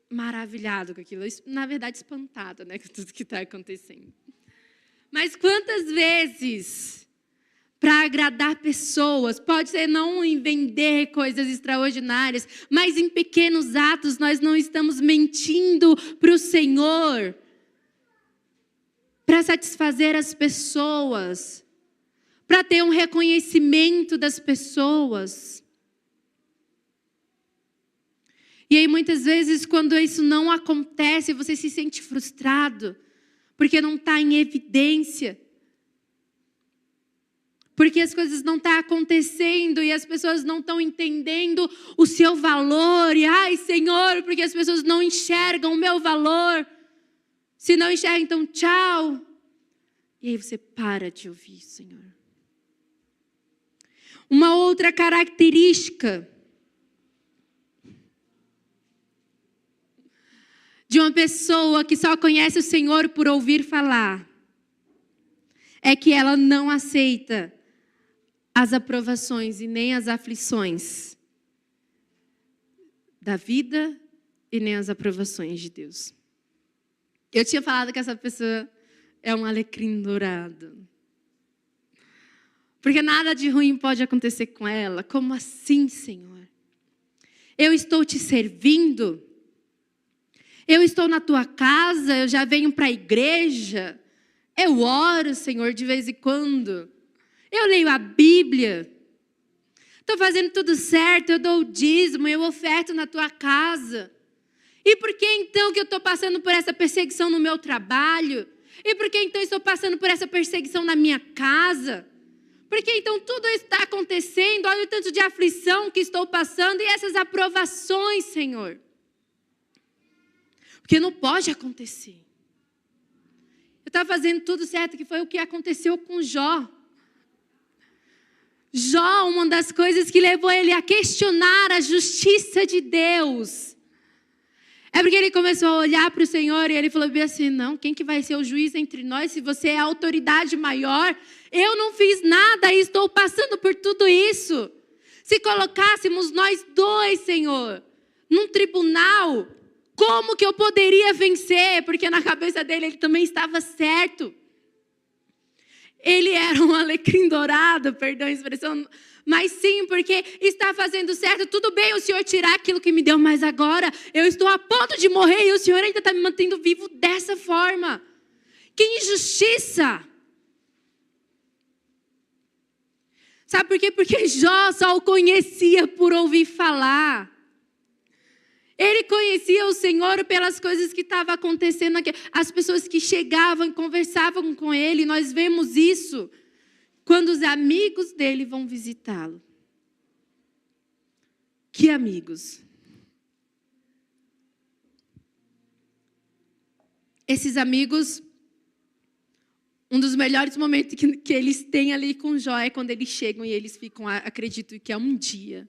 maravilhado com aquilo, na verdade espantado, né, com tudo que está acontecendo. Mas quantas vezes, para agradar pessoas, pode ser não em vender coisas extraordinárias, mas em pequenos atos nós não estamos mentindo para o Senhor, para satisfazer as pessoas, para ter um reconhecimento das pessoas. E aí muitas vezes quando isso não acontece, você se sente frustrado, porque não está em evidência. Porque as coisas não estão acontecendo e as pessoas não estão entendendo o seu valor. E, ai, Senhor, porque as pessoas não enxergam o meu valor. Se não enxergam, então tchau. E aí você para de ouvir, Senhor. Uma outra característica de uma pessoa que só conhece o Senhor por ouvir falar é que ela não aceita as aprovações e nem as aflições da vida e nem as aprovações de Deus. Eu tinha falado que essa pessoa é um alecrim dourado. Porque nada de ruim pode acontecer com ela. Como assim, Senhor? Eu estou te servindo. Eu estou na tua casa, eu já venho para a igreja. Eu oro, Senhor, de vez em quando. Eu leio a Bíblia. Estou fazendo tudo certo, eu dou o dízimo, eu oferto na tua casa. E por que então que eu estou passando por essa perseguição no meu trabalho? E por que então estou passando por essa perseguição na minha casa? Por que então tudo está acontecendo? Olha o tanto de aflição que estou passando e essas aprovações, Senhor. Porque não pode acontecer. Eu estava fazendo tudo certo, que foi o que aconteceu com Jó. Jó, uma das coisas que levou ele a questionar a justiça de Deus, é porque ele começou a olhar para o Senhor e ele falou bem assim, não, quem que vai ser o juiz entre nós se você é a autoridade maior? Eu não fiz nada e estou passando por tudo isso. Se colocássemos nós dois, Senhor, num tribunal, como que eu poderia vencer? Porque na cabeça dele ele também estava certo. Ele era um alecrim dourado, perdão a expressão, mas sim, porque está fazendo certo. Tudo bem o Senhor tirar aquilo que me deu, mas agora eu estou a ponto de morrer e o Senhor ainda está me mantendo vivo dessa forma. Que injustiça! Sabe por quê? Porque Jó só o conhecia por ouvir falar. Ele conhecia o Senhor pelas coisas que estavam acontecendo aqui. As pessoas que chegavam e conversavam com ele, nós vemos isso quando os amigos dele vão visitá-lo. Que amigos? Esses amigos, um dos melhores momentos que eles têm ali com Jó é quando eles chegam e eles ficam, acredito que é um dia,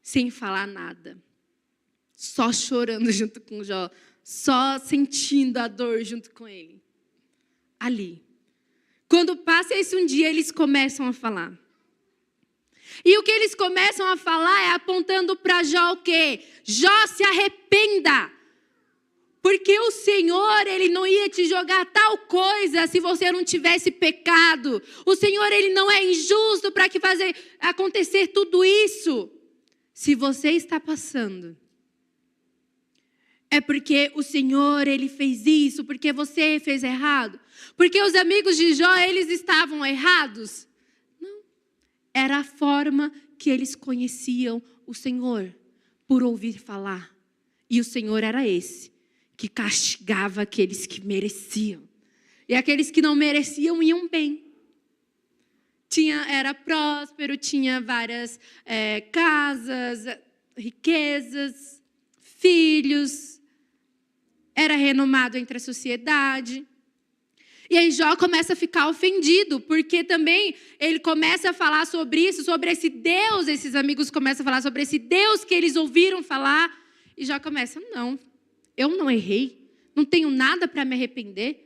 sem falar nada. Só chorando junto com Jó, só sentindo a dor junto com ele. Ali. Quando passa esse um dia, eles começam a falar. E o que eles começam a falar é apontando para Jó o quê? Jó, se arrependa. Porque o Senhor, Ele não ia te jogar tal coisa se você não tivesse pecado. O Senhor, Ele não é injusto para que fazer acontecer tudo isso. Se você está passando, é porque o Senhor, Ele fez isso, porque você fez errado. Porque os amigos de Jó, eles estavam errados? Não. Era a forma que eles conheciam o Senhor, por ouvir falar. E o Senhor era esse, que castigava aqueles que mereciam. E aqueles que não mereciam iam bem. Era próspero, tinha várias casas, riquezas, filhos, era renomado entre a sociedade. E aí Jó começa a ficar ofendido, porque também ele começa a falar sobre isso, sobre esse Deus, esses amigos começam a falar sobre esse Deus que eles ouviram falar, e Jó começa, não, eu não errei, não tenho nada para me arrepender.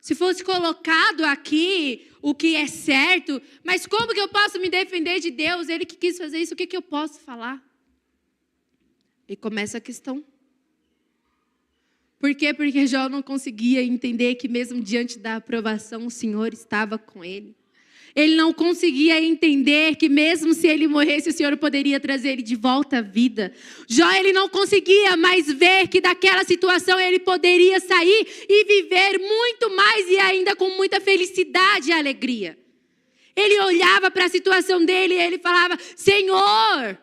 Se fosse colocado aqui o que é certo, mas como que eu posso me defender de Deus? Ele que quis fazer isso, o que eu posso falar? E começa a questão. Por quê? Porque Jó não conseguia entender que mesmo diante da aprovação, o Senhor estava com ele. Ele não conseguia entender que mesmo se ele morresse, o Senhor poderia trazer ele de volta à vida. Jó, ele não conseguia mais ver que daquela situação ele poderia sair e viver muito mais e ainda com muita felicidade e alegria. Ele olhava para a situação dele e ele falava, Senhor,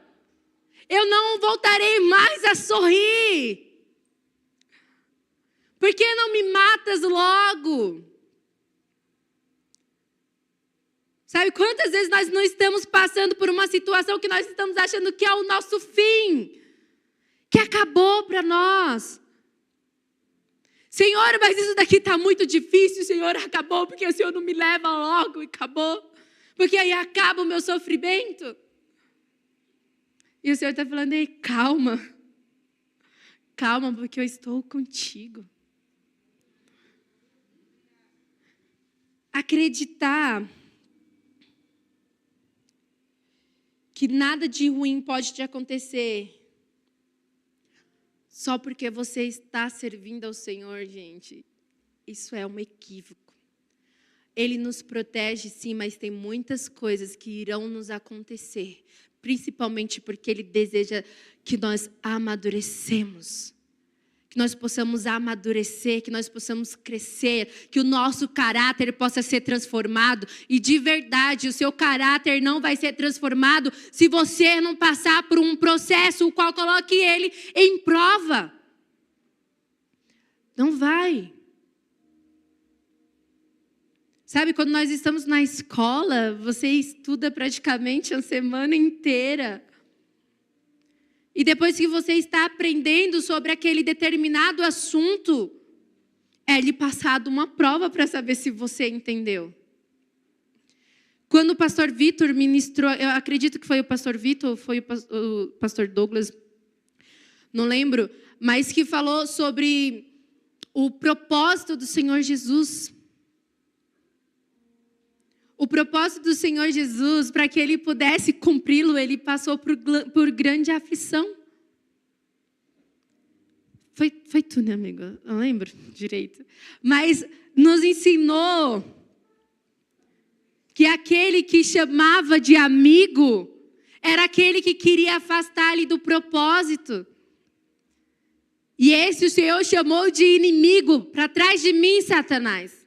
eu não voltarei mais a sorrir. Por que não me matas logo? Sabe quantas vezes nós não estamos passando por uma situação que nós estamos achando que é o nosso fim, que acabou para nós. Senhor, mas isso daqui está muito difícil, Senhor, acabou porque o Senhor não me leva logo e acabou. Porque aí acaba o meu sofrimento. E o Senhor está falando, ei, calma. Calma, porque eu estou contigo. Acreditar que nada de ruim pode te acontecer só porque você está servindo ao Senhor, gente, isso é um equívoco. Ele nos protege, sim, mas tem muitas coisas que irão nos acontecer, principalmente porque Ele deseja que nós amadurecemos, que nós possamos amadurecer, que nós possamos crescer, que o nosso caráter possa ser transformado. E de verdade, o seu caráter não vai ser transformado se você não passar por um processo o qual coloque ele em prova. Não vai. Sabe, quando nós estamos na escola, você estuda praticamente a semana inteira. E depois que você está aprendendo sobre aquele determinado assunto, é lhe passado uma prova para saber se você entendeu. Quando o pastor Vitor ministrou, eu acredito que foi o pastor Vitor ou foi o pastor Douglas, não lembro, mas que falou sobre o propósito do Senhor Jesus. O propósito do Senhor Jesus, para que Ele pudesse cumpri-lo, Ele passou por grande aflição. Foi tu, né, amigo? Não lembro direito. Mas nos ensinou que aquele que chamava de amigo era aquele que queria afastar-lhe do propósito. E esse o Senhor chamou de inimigo. Para trás de mim, Satanás.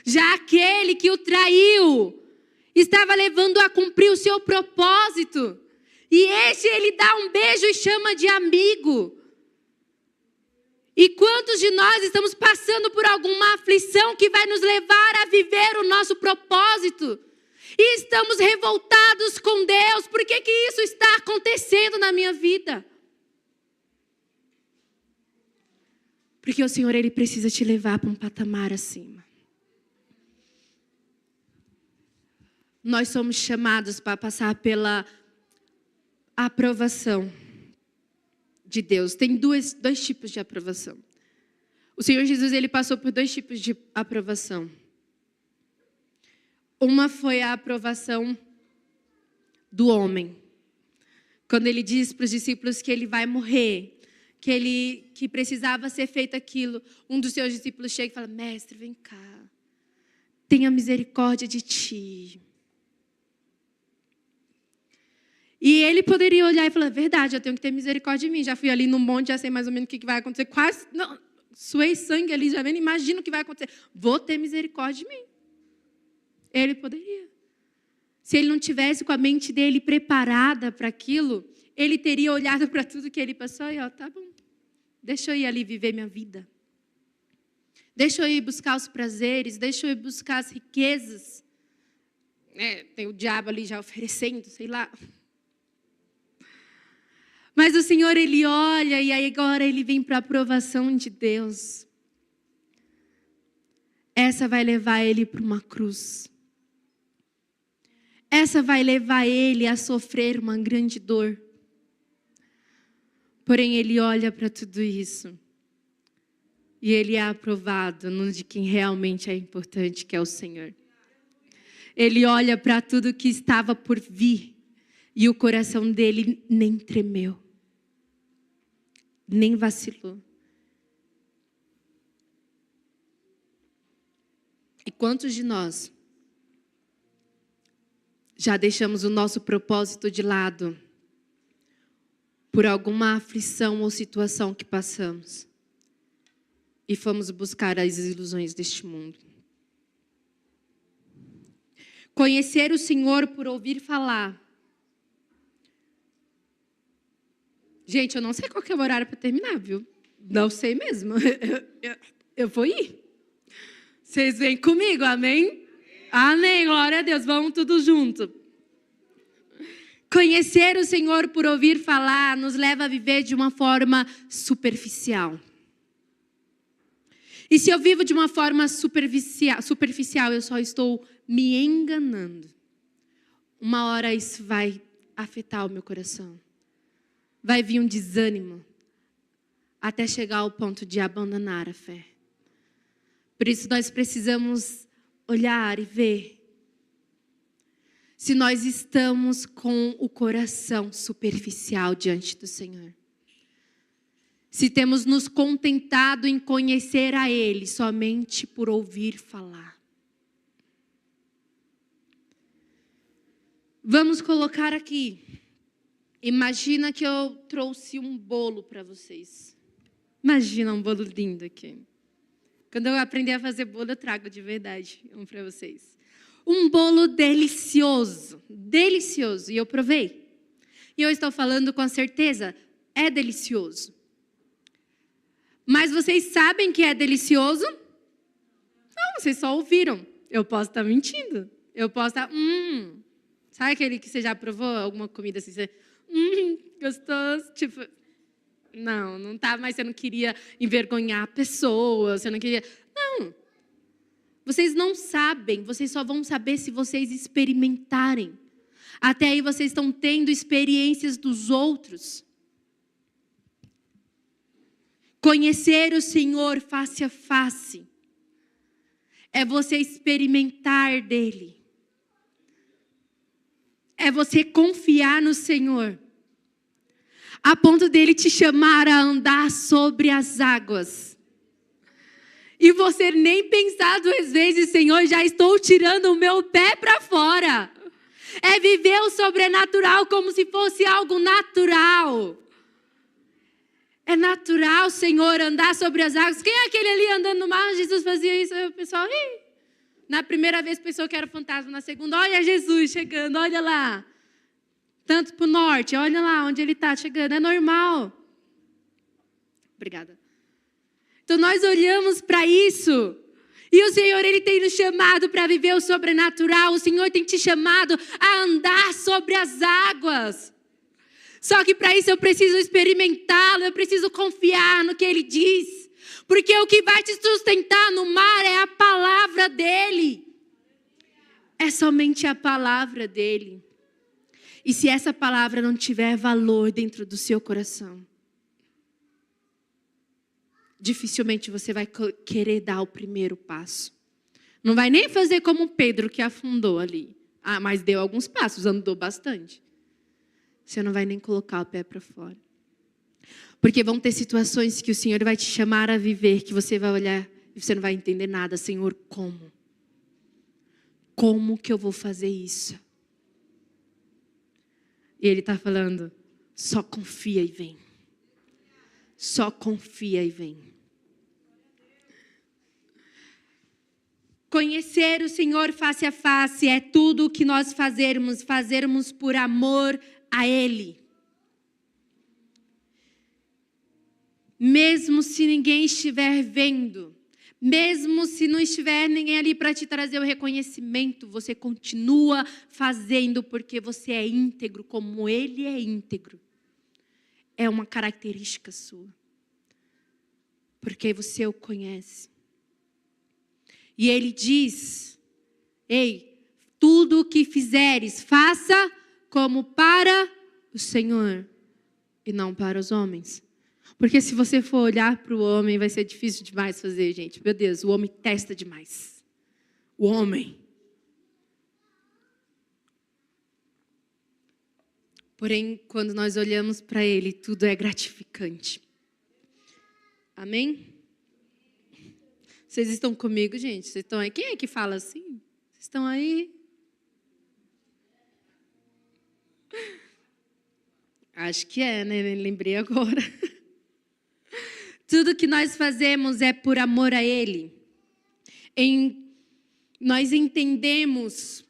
Já aquele que o traiu estava levando a cumprir o seu propósito. E este ele dá um beijo e chama de amigo. E quantos de nós estamos passando por alguma aflição que vai nos levar a viver o nosso propósito? E estamos revoltados com Deus. Por que isso está acontecendo na minha vida? Porque o Senhor, Ele precisa te levar para um patamar acima. Nós somos chamados para passar pela aprovação de Deus. Tem dois tipos de aprovação. O Senhor Jesus, Ele passou por 2 tipos de aprovação. Uma foi a aprovação do homem. Quando Ele diz para os discípulos que Ele vai morrer, que precisava ser feito aquilo. Um dos seus discípulos chega e fala: mestre, vem cá. Tenha misericórdia de ti. E ele poderia olhar e falar: verdade, eu tenho que ter misericórdia de mim. Já fui ali no monte, já sei mais ou menos o que vai acontecer. Quase, não, suei sangue ali, já vendo, imagino o que vai acontecer. Vou ter misericórdia de mim. Ele poderia. Se ele não tivesse com a mente dele preparada para aquilo, ele teria olhado para tudo que ele passou e, tá bom, deixa eu ir ali viver minha vida. Deixa eu ir buscar os prazeres, deixa eu ir buscar as riquezas. Tem o diabo ali já oferecendo, sei lá. Mas o Senhor, Ele olha e aí agora Ele vem para a aprovação de Deus. Essa vai levar Ele para uma cruz. Essa vai levar Ele a sofrer uma grande dor. Porém, Ele olha para tudo isso. E Ele é aprovado no de quem realmente é importante, que é o Senhor. Ele olha para tudo que estava por vir. E o coração dele nem tremeu. Nem vacilou. E quantos de nós já deixamos o nosso propósito de lado por alguma aflição ou situação que passamos e fomos buscar as ilusões deste mundo? Conhecer o Senhor por ouvir falar. Gente, eu não sei qual que é o horário para terminar, viu? Não sei mesmo. Eu vou ir. Vocês vêm comigo, amém? Amém, glória a Deus. Vamos tudo junto. Conhecer o Senhor por ouvir falar nos leva a viver de uma forma superficial. E se eu vivo de uma forma superficial, eu só estou me enganando. Uma hora isso vai afetar o meu coração. Vai vir um desânimo até chegar ao ponto de abandonar a fé. Por isso nós precisamos olhar e ver se nós estamos com o coração superficial diante do Senhor. se temos nos contentado em conhecer a Ele somente por ouvir falar. Vamos colocar aqui. Imagina que eu trouxe um bolo para vocês. Imagina um bolo lindo aqui. Quando eu aprender a fazer bolo, eu trago de verdade um para vocês. Um bolo delicioso, delicioso. E eu provei. E eu estou falando com certeza, é delicioso. Mas vocês sabem que é delicioso? Não, vocês só ouviram. Eu posso estar mentindo. Eu posso estar, Sabe aquele que você já provou alguma comida assim? Você, gostoso. Tipo, não tá, mas você não queria envergonhar a pessoa, você não queria... Não. Vocês não sabem, vocês só vão saber se vocês experimentarem. Até aí vocês estão tendo experiências dos outros. Conhecer o Senhor face a face é você experimentar dele. É você confiar no Senhor, a ponto dele te chamar a andar sobre as águas. E você nem pensar duas vezes, Senhor, já estou tirando o meu pé para fora. É viver o sobrenatural como se fosse algo natural. É natural, Senhor, andar sobre as águas. Quem é aquele ali andando no mar? Jesus fazia isso, aí o pessoal... Na primeira vez pensou que era fantasma, na segunda, olha Jesus chegando, olha lá. Tanto para o norte, olha lá onde ele está chegando, é normal. Obrigada. Então nós olhamos para isso, e o Senhor, Ele tem nos chamado para viver o sobrenatural, o Senhor tem te chamado a andar sobre as águas. Só que para isso eu preciso experimentá-lo, eu preciso confiar no que Ele diz. Porque o que vai te sustentar no mar é a palavra dEle. É somente a palavra dEle. E se essa palavra não tiver valor dentro do seu coração, dificilmente você vai querer dar o primeiro passo. Não vai nem fazer como Pedro que afundou ali. Mas deu alguns passos, andou bastante. Você não vai nem colocar o pé para fora. Porque vão ter situações que o Senhor vai te chamar a viver, que você vai olhar e você não vai entender nada. Senhor, como? Como que eu vou fazer isso? E Ele está falando, só confia e vem. Só confia e vem. Conhecer o Senhor face a face é tudo o que nós fazermos por amor a Ele. Mesmo se ninguém estiver vendo, mesmo se não estiver ninguém ali para te trazer o reconhecimento, você continua fazendo porque você é íntegro, como Ele é íntegro. É uma característica sua. Porque você o conhece. E Ele diz, ei, tudo o que fizeres, faça como para o Senhor e não para os homens. Porque se você for olhar para o homem, vai ser difícil demais fazer, gente. Meu Deus, o homem testa demais. O homem. Porém, quando nós olhamos para Ele, tudo é gratificante. Amém? Vocês estão comigo, gente? Vocês estão aí? Quem é que fala assim? Vocês estão aí? Acho que é, né? Lembrei agora. Tudo que nós fazemos é por amor a Ele. Nós entendemos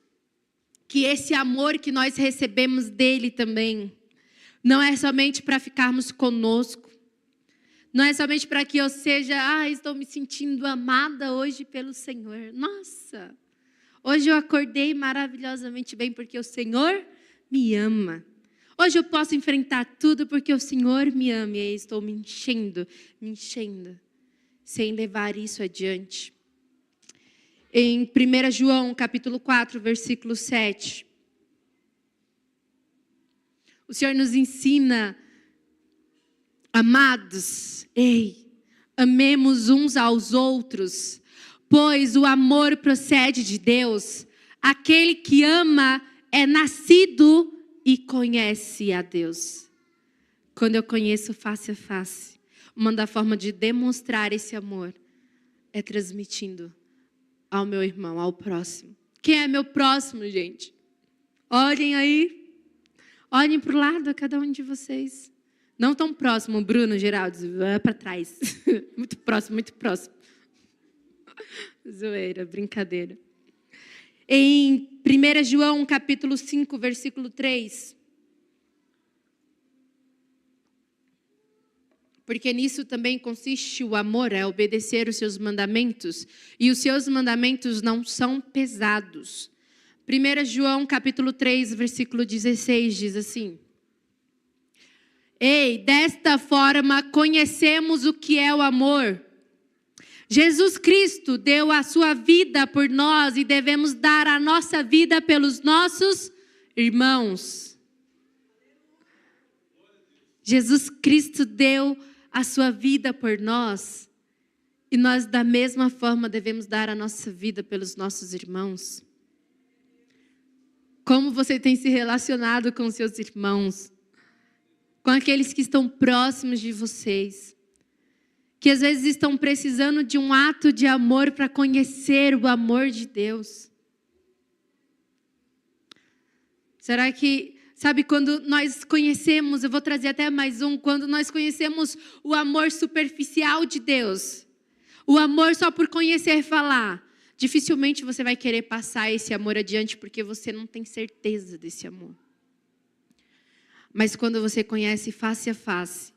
que esse amor que nós recebemos dEle também, não é somente para ficarmos conosco, não é somente para que eu seja, estou me sentindo amada hoje pelo Senhor. Nossa, hoje eu acordei maravilhosamente bem porque o Senhor me ama. Hoje eu posso enfrentar tudo porque o Senhor me ama e aí estou me enchendo, sem levar isso adiante. Em 1 João, capítulo 4, versículo 7, o Senhor nos ensina, amados, amemos uns aos outros, pois o amor procede de Deus. Aquele que ama é nascido e conhece a Deus. Quando eu conheço face a face. Uma das formas de demonstrar esse amor é transmitindo ao meu irmão, ao próximo. Quem é meu próximo, gente? Olhem aí. Olhem para o lado, cada um de vocês. Não tão próximo, Bruno, Geraldo, vai para trás. Muito próximo, muito próximo. Zoeira, brincadeira. Em 1 João, capítulo 5, versículo 3. Porque nisso também consiste o amor, é obedecer os seus mandamentos. E os seus mandamentos não são pesados. 1 João, capítulo 3, versículo 16, diz assim: Ei, desta forma conhecemos o que é o amor. Jesus Cristo deu a sua vida por nós e devemos dar a nossa vida pelos nossos irmãos. Jesus Cristo deu a sua vida por nós e nós da mesma forma devemos dar a nossa vida pelos nossos irmãos. Como você tem se relacionado com seus irmãos? Com aqueles que estão próximos de vocês? Que às vezes estão precisando de um ato de amor para conhecer o amor de Deus. Será que, sabe, quando nós conhecemos, eu vou trazer até mais um, quando nós conhecemos o amor superficial de Deus, o amor só por conhecer falar, dificilmente você vai querer passar esse amor adiante porque você não tem certeza desse amor. Mas quando você conhece face a face,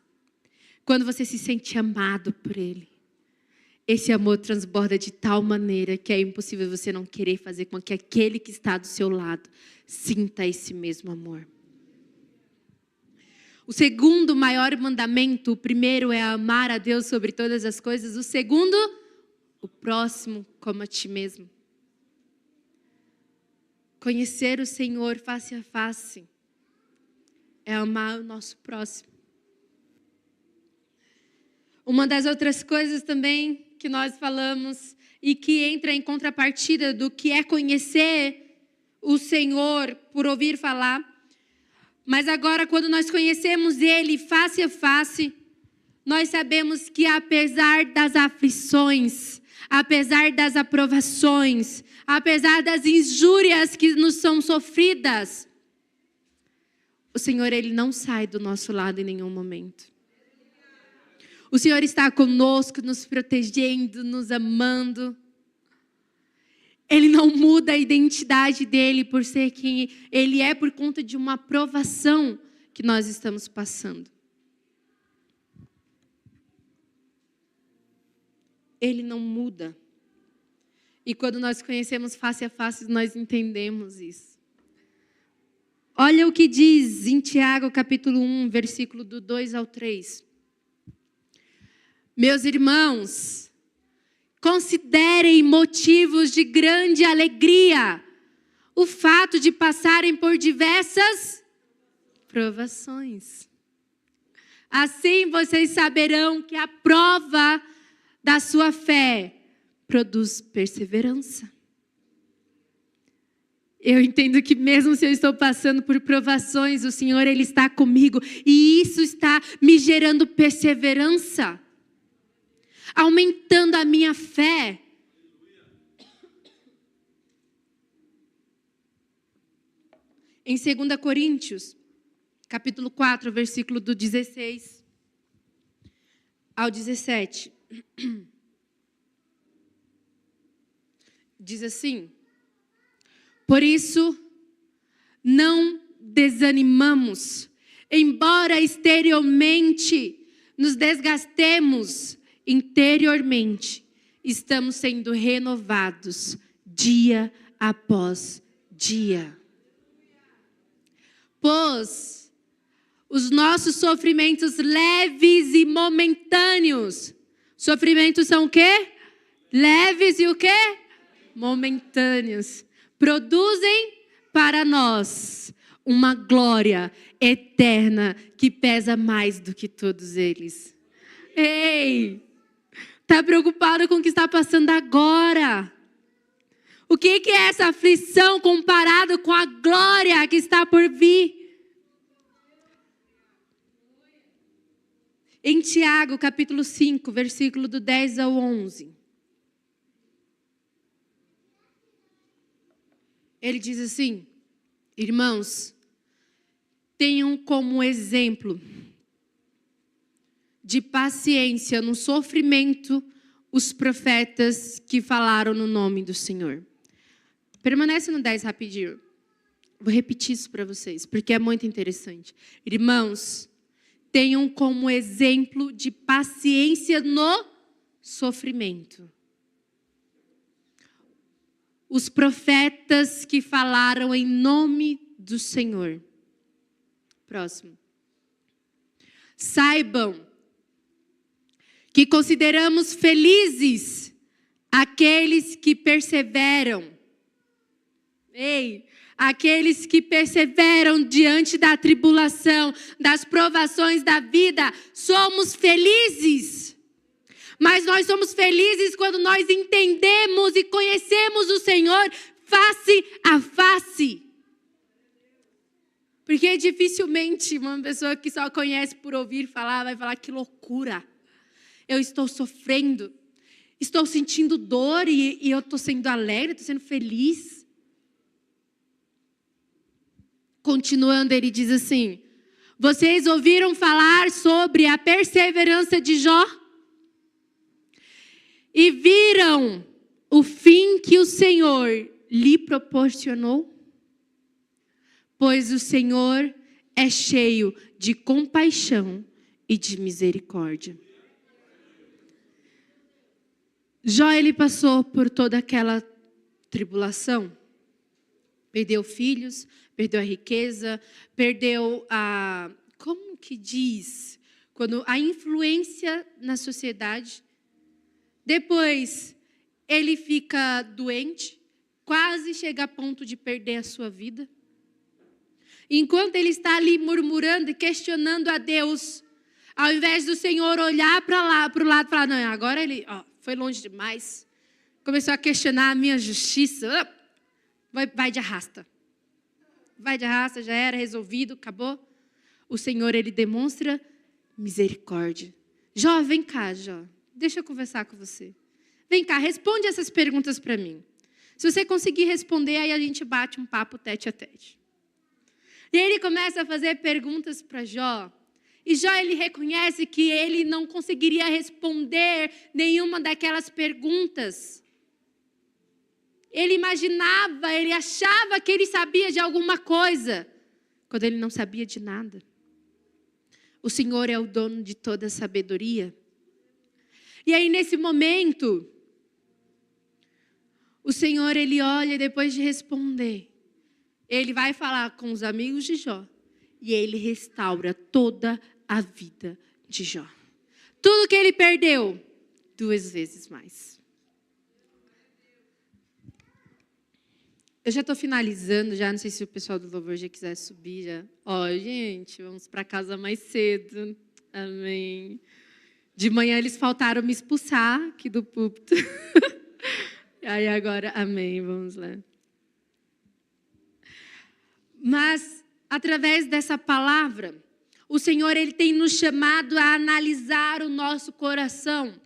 quando você se sente amado por Ele, esse amor transborda de tal maneira que é impossível você não querer fazer com que aquele que está do seu lado sinta esse mesmo amor. O segundo maior mandamento, o primeiro é amar a Deus sobre todas as coisas. O segundo, o próximo como a ti mesmo. Conhecer o Senhor face a face é amar o nosso próximo. Uma das outras coisas também que nós falamos e que entra em contrapartida do que é conhecer o Senhor por ouvir falar. Mas agora, quando nós conhecemos Ele face a face, nós sabemos que apesar das aflições, apesar das aprovações, apesar das injúrias que nos são sofridas, o Senhor, Ele não sai do nosso lado em nenhum momento. O Senhor está conosco, nos protegendo, nos amando. Ele não muda a identidade dele por ser quem ele é por conta de uma provação que nós estamos passando. Ele não muda. E quando nós conhecemos face a face, nós entendemos isso. Olha o que diz em Tiago, capítulo 1, versículo do 2 ao 3. Meus irmãos, considerem motivos de grande alegria o fato de passarem por diversas provações. Assim vocês saberão que a prova da sua fé produz perseverança. Eu entendo que mesmo se eu estou passando por provações, o Senhor, Ele está comigo. E isso está me gerando perseverança. Aumentando a minha fé. Em 2 Coríntios, capítulo 4, versículo do 16 ao 17. Diz assim: Por isso, não desanimamos, embora exteriormente nos desgastemos, interiormente estamos sendo renovados dia após dia. Pois os nossos sofrimentos leves e momentâneos. Sofrimentos são o quê? Leves e o quê? Momentâneos. Produzem para nós uma glória eterna que pesa mais do que todos eles. Ei! Está preocupado com o que está passando agora? O que é essa aflição comparado com a glória que está por vir? Em Tiago, capítulo 5, versículo do 10 ao 11. Ele diz assim: irmãos, tenham como exemplo de paciência no sofrimento os profetas que falaram no nome do Senhor. Permanece no 10 rapidinho. Vou repetir isso para vocês, porque é muito interessante. Irmãos, tenham como exemplo de paciência no sofrimento os profetas que falaram em nome do Senhor. Próximo. Saibam que consideramos felizes aqueles que perseveram. Aqueles que perseveram diante da tribulação, das provações da vida, somos felizes. Mas nós somos felizes quando nós entendemos e conhecemos o Senhor face a face. Porque dificilmente uma pessoa que só conhece por ouvir falar vai falar: que loucura, eu estou sofrendo, estou sentindo dor e eu estou sendo alegre, estou sendo feliz. Continuando, ele diz assim: vocês ouviram falar sobre a perseverança de Jó? E viram o fim que o Senhor lhe proporcionou? Pois o Senhor é cheio de compaixão e de misericórdia. Jó, ele passou por toda aquela tribulação. Perdeu filhos, perdeu a riqueza, perdeu a... Como que diz? Quando a influência na sociedade. Depois, ele fica doente, quase chega a ponto de perder a sua vida. Enquanto ele está ali murmurando e questionando a Deus, ao invés do Senhor olhar para o lado e falar: não, agora ele foi longe demais, começou a questionar a minha justiça, vai de arrasta. Vai de arrasta, já era resolvido, acabou. O Senhor, ele demonstra misericórdia. Jó, vem cá, Jó. Deixa eu conversar com você. Vem cá, responde essas perguntas para mim. Se você conseguir responder, aí a gente bate um papo tete a tete. E ele começa a fazer perguntas para Jó. E Jó, ele reconhece que ele não conseguiria responder nenhuma daquelas perguntas. Ele imaginava, ele achava que ele sabia de alguma coisa, quando ele não sabia de nada. O Senhor é o dono de toda a sabedoria. E aí, nesse momento, o Senhor, ele olha, depois de responder, ele vai falar com os amigos de Jó, e ele restaura toda a vida de Jó. Tudo que ele perdeu, 2 vezes mais. Eu já estou finalizando, já não sei se o pessoal do louvor já quiser subir. Já. Gente, vamos para casa mais cedo. Amém. De manhã eles faltaram me expulsar aqui do púlpito. Aí agora, amém, vamos lá. Mas, através dessa palavra, o Senhor, ele tem nos chamado a analisar o nosso coração.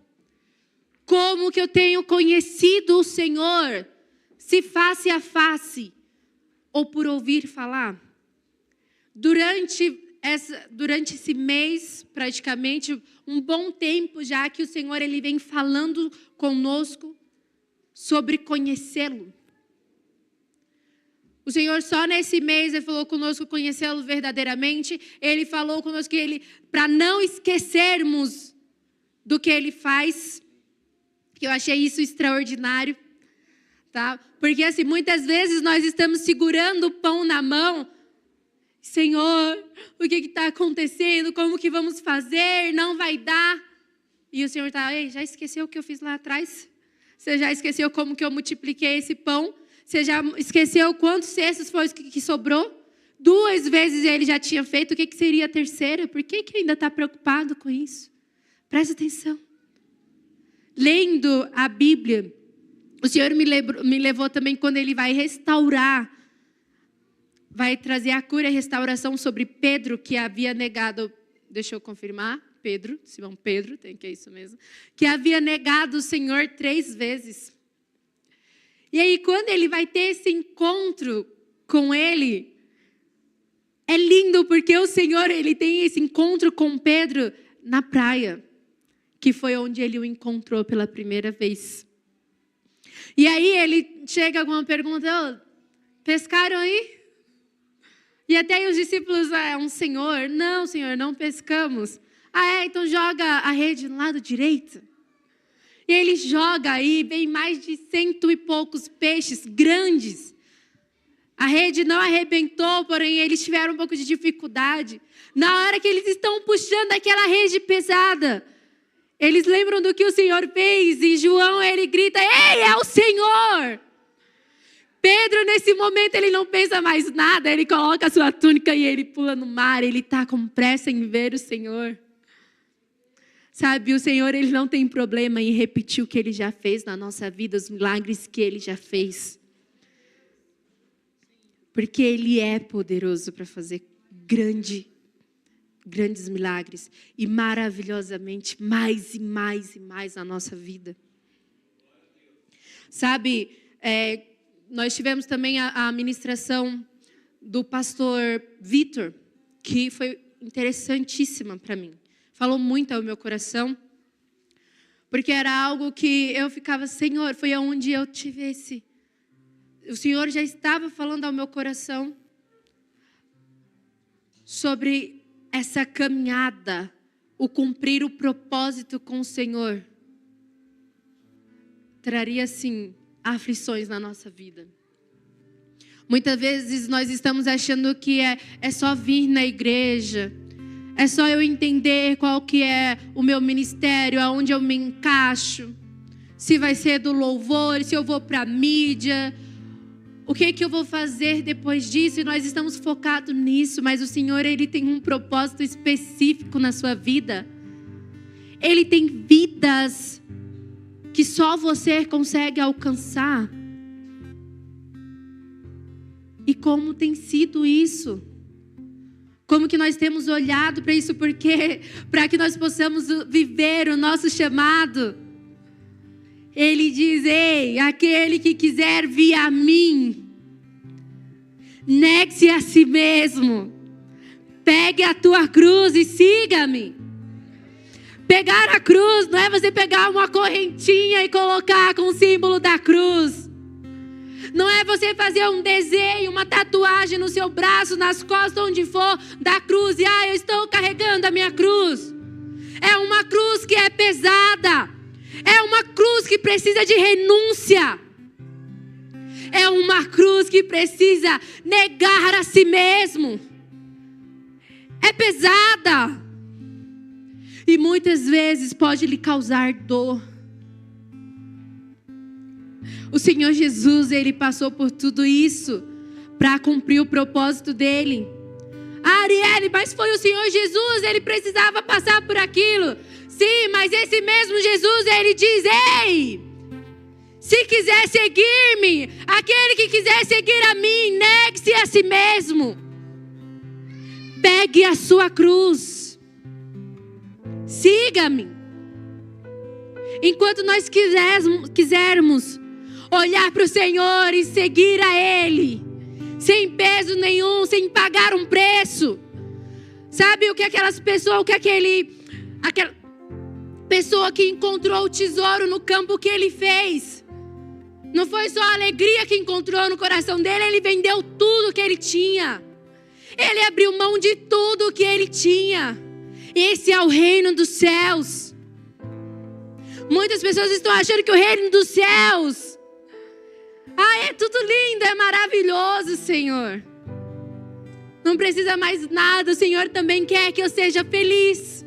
Como que eu tenho conhecido o Senhor, se face a face, ou por ouvir falar? Durante esse mês, praticamente, um bom tempo já que o Senhor, ele vem falando conosco sobre conhecê-lo. O Senhor só nesse mês, ele falou conosco conhecê-lo verdadeiramente. Ele falou conosco que para não esquecermos do que ele faz, que eu achei isso extraordinário, tá? Porque assim, muitas vezes nós estamos segurando o pão na mão. Senhor, o que está acontecendo? Como que vamos fazer? Não vai dar. E o Senhor está: ei, já esqueceu o que eu fiz lá atrás? Você já esqueceu como que eu multipliquei esse pão? Você já esqueceu quantos cestos foi que sobrou? 2 vezes ele já tinha feito, o que seria a terceira? Por que ainda está preocupado com isso? Presta atenção. Lendo a Bíblia, o Senhor me levou também quando ele vai restaurar, vai trazer a cura e a restauração sobre Pedro, que havia negado. Deixa eu confirmar. Pedro, Simão Pedro, tem que é isso mesmo, que havia negado o Senhor 3 vezes. E aí, quando ele vai ter esse encontro com ele, é lindo porque o Senhor, ele tem esse encontro com Pedro na praia, que foi onde ele o encontrou pela primeira vez. E aí ele chega com uma pergunta: pescaram aí? E até aí os discípulos, Senhor? Não, Senhor, não pescamos. Então joga a rede no lado direito. E ele joga aí, vem mais de 100 e poucos peixes grandes. A rede não arrebentou, porém eles tiveram um pouco de dificuldade. Na hora que eles estão puxando aquela rede pesada, eles lembram do que o Senhor fez. E João, ele grita: ei, é o Senhor! Pedro, nesse momento, ele não pensa mais nada. Ele coloca a sua túnica e ele pula no mar. Ele está com pressa em ver o Senhor. Sabe, o Senhor, ele não tem problema em repetir o que ele já fez na nossa vida, os milagres que ele já fez. Porque ele é poderoso para fazer grandes milagres. E maravilhosamente, mais e mais e mais na nossa vida. Sabe, nós tivemos também a ministração do pastor Vitor, que foi interessantíssima para mim. Falou muito ao meu coração, porque era algo que eu ficava: Senhor, foi aonde eu tive esse... O Senhor já estava falando ao meu coração sobre essa caminhada, o cumprir o propósito com o Senhor. Traria, sim, aflições na nossa vida. Muitas vezes nós estamos achando que é só vir na igreja, é só eu entender qual que é o meu ministério, aonde eu me encaixo, se vai ser do louvor, se eu vou para a mídia, o que eu vou fazer depois disso. E nós estamos focados nisso, mas o Senhor, ele tem um propósito específico na sua vida. Ele tem vidas que só você consegue alcançar. E como tem sido isso? Como que nós temos olhado para isso? Porque para que nós possamos viver o nosso chamado, ele diz: ei, aquele que quiser vir a mim, negue-se a si mesmo, pegue a tua cruz e siga-me. Pegar a cruz não é você pegar uma correntinha e colocar com o símbolo da cruz. Não é você fazer um desenho, uma tatuagem no seu braço, nas costas, onde for, da cruz. E eu estou carregando a minha cruz. É uma cruz que é pesada. É uma cruz que precisa de renúncia. É uma cruz que precisa negar a si mesmo. É pesada. E muitas vezes pode lhe causar dor. O Senhor Jesus, ele passou por tudo isso para cumprir o propósito dele. Arielle, mas foi o Senhor Jesus, ele precisava passar por aquilo. Sim, mas esse mesmo Jesus, ele diz: ei, se quiser seguir-me, aquele que quiser seguir a mim, negue-se a si mesmo. Pegue a sua cruz. Siga-me. Enquanto nós quisermos olhar para o Senhor e seguir a Ele, sem peso nenhum, sem pagar um preço. Sabe o que aquela pessoa que encontrou o tesouro no campo, que ele fez? Não foi só a alegria que encontrou no coração dele, ele vendeu tudo que ele tinha. Ele abriu mão de tudo que ele tinha. Esse é o reino dos céus. Muitas pessoas estão achando que o reino dos céus, é tudo lindo, é maravilhoso, Senhor. Não precisa mais nada, o Senhor também quer que eu seja feliz.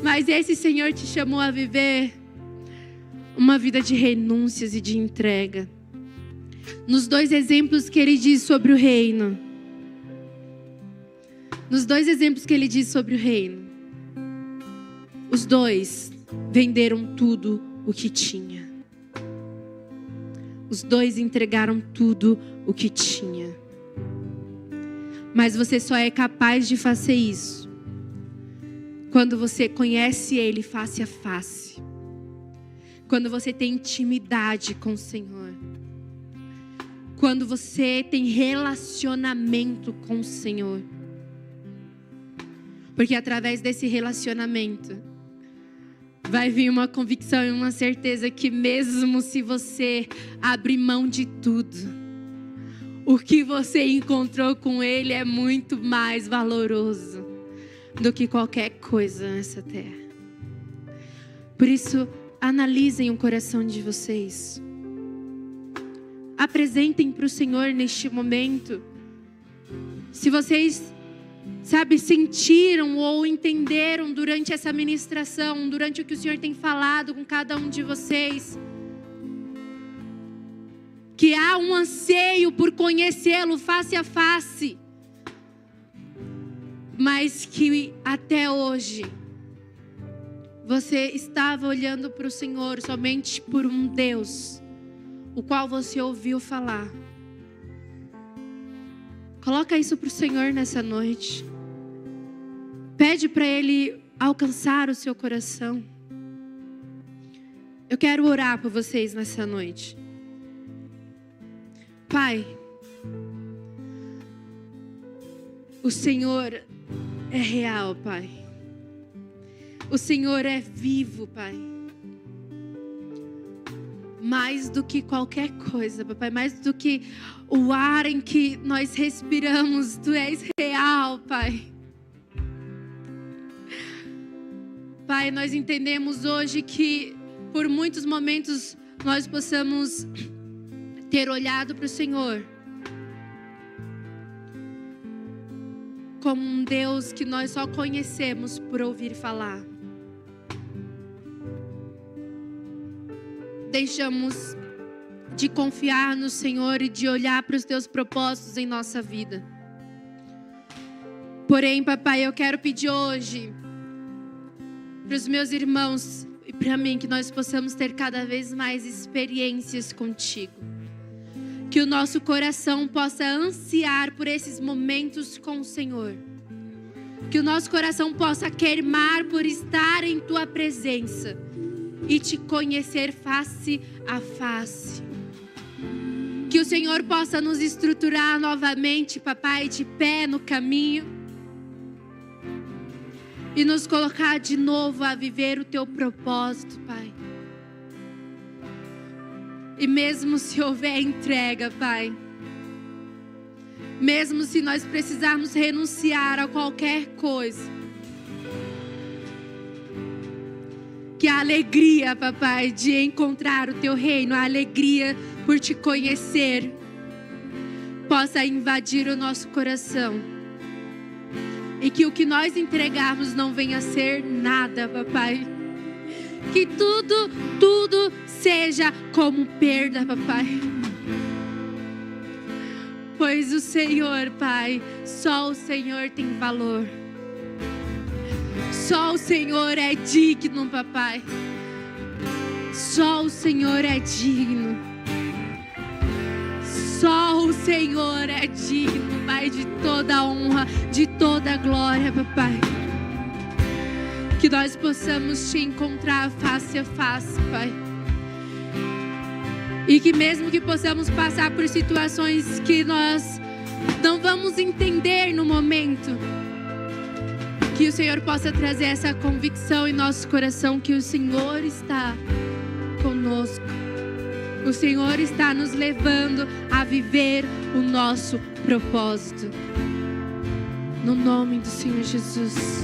Mas esse Senhor te chamou a viver uma vida de renúncias e de entrega. Nos 2 exemplos que ele diz sobre o reino. Nos 2 exemplos que ele diz sobre o reino. Os 2 venderam tudo o que tinha. Os 2 entregaram tudo o que tinha. Mas você só é capaz de fazer isso quando você conhece Ele face a face. Quando você tem intimidade com o Senhor. Quando você tem relacionamento com o Senhor. Porque através desse relacionamento vai vir uma convicção e uma certeza que mesmo se você abrir mão de tudo, o que você encontrou com Ele é muito mais valoroso do que qualquer coisa nessa terra. Por isso, analisem o coração de vocês. Apresentem para o Senhor neste momento. Se vocês, sentiram ou entenderam durante essa ministração, durante o que o Senhor tem falado com cada um de vocês, que há um anseio por conhecê-lo face a face, mas que até hoje você estava olhando para o Senhor somente por um Deus, o qual você ouviu falar. Coloca isso para o Senhor nessa noite. Pede para Ele alcançar o seu coração. Eu quero orar por vocês nessa noite. Pai, o Senhor é real, Pai. O Senhor é vivo, Pai. Mais do que qualquer coisa, Pai. Mais do que o ar em que nós respiramos, Tu és real, Pai. Pai, nós entendemos hoje que por muitos momentos nós possamos ter olhado para o Senhor como um Deus que nós só conhecemos por ouvir falar. Deixamos de confiar no Senhor e de olhar para os Teus propósitos em nossa vida. Porém, Papai, eu quero pedir hoje para os meus irmãos e para mim que nós possamos ter cada vez mais experiências contigo. Que o nosso coração possa ansiar por esses momentos com o Senhor. Que o nosso coração possa queimar por estar em Tua presença e Te conhecer face a face. Que o Senhor possa nos estruturar novamente, Papai, de pé no caminho. E nos colocar de novo a viver o Teu propósito, Pai. E mesmo se houver entrega, Pai, mesmo se nós precisarmos renunciar a qualquer coisa, que a alegria, Papai, de encontrar o Teu reino, a alegria por Te conhecer, possa invadir o nosso coração. E que o que nós entregarmos não venha a ser nada, Papai. Que tudo seja como perda, Papai. Pois o Senhor, Pai, só o Senhor tem valor. Só o Senhor é digno, Papai. Só o Senhor é digno. Só o Senhor é digno, Pai, de toda honra, de toda glória, Papai. Que nós possamos Te encontrar face a face, Pai. E que mesmo que possamos passar por situações que nós não vamos entender no momento, que o Senhor possa trazer essa convicção em nosso coração que o Senhor está conosco. O Senhor está nos levando a viver o nosso propósito. No nome do Senhor Jesus.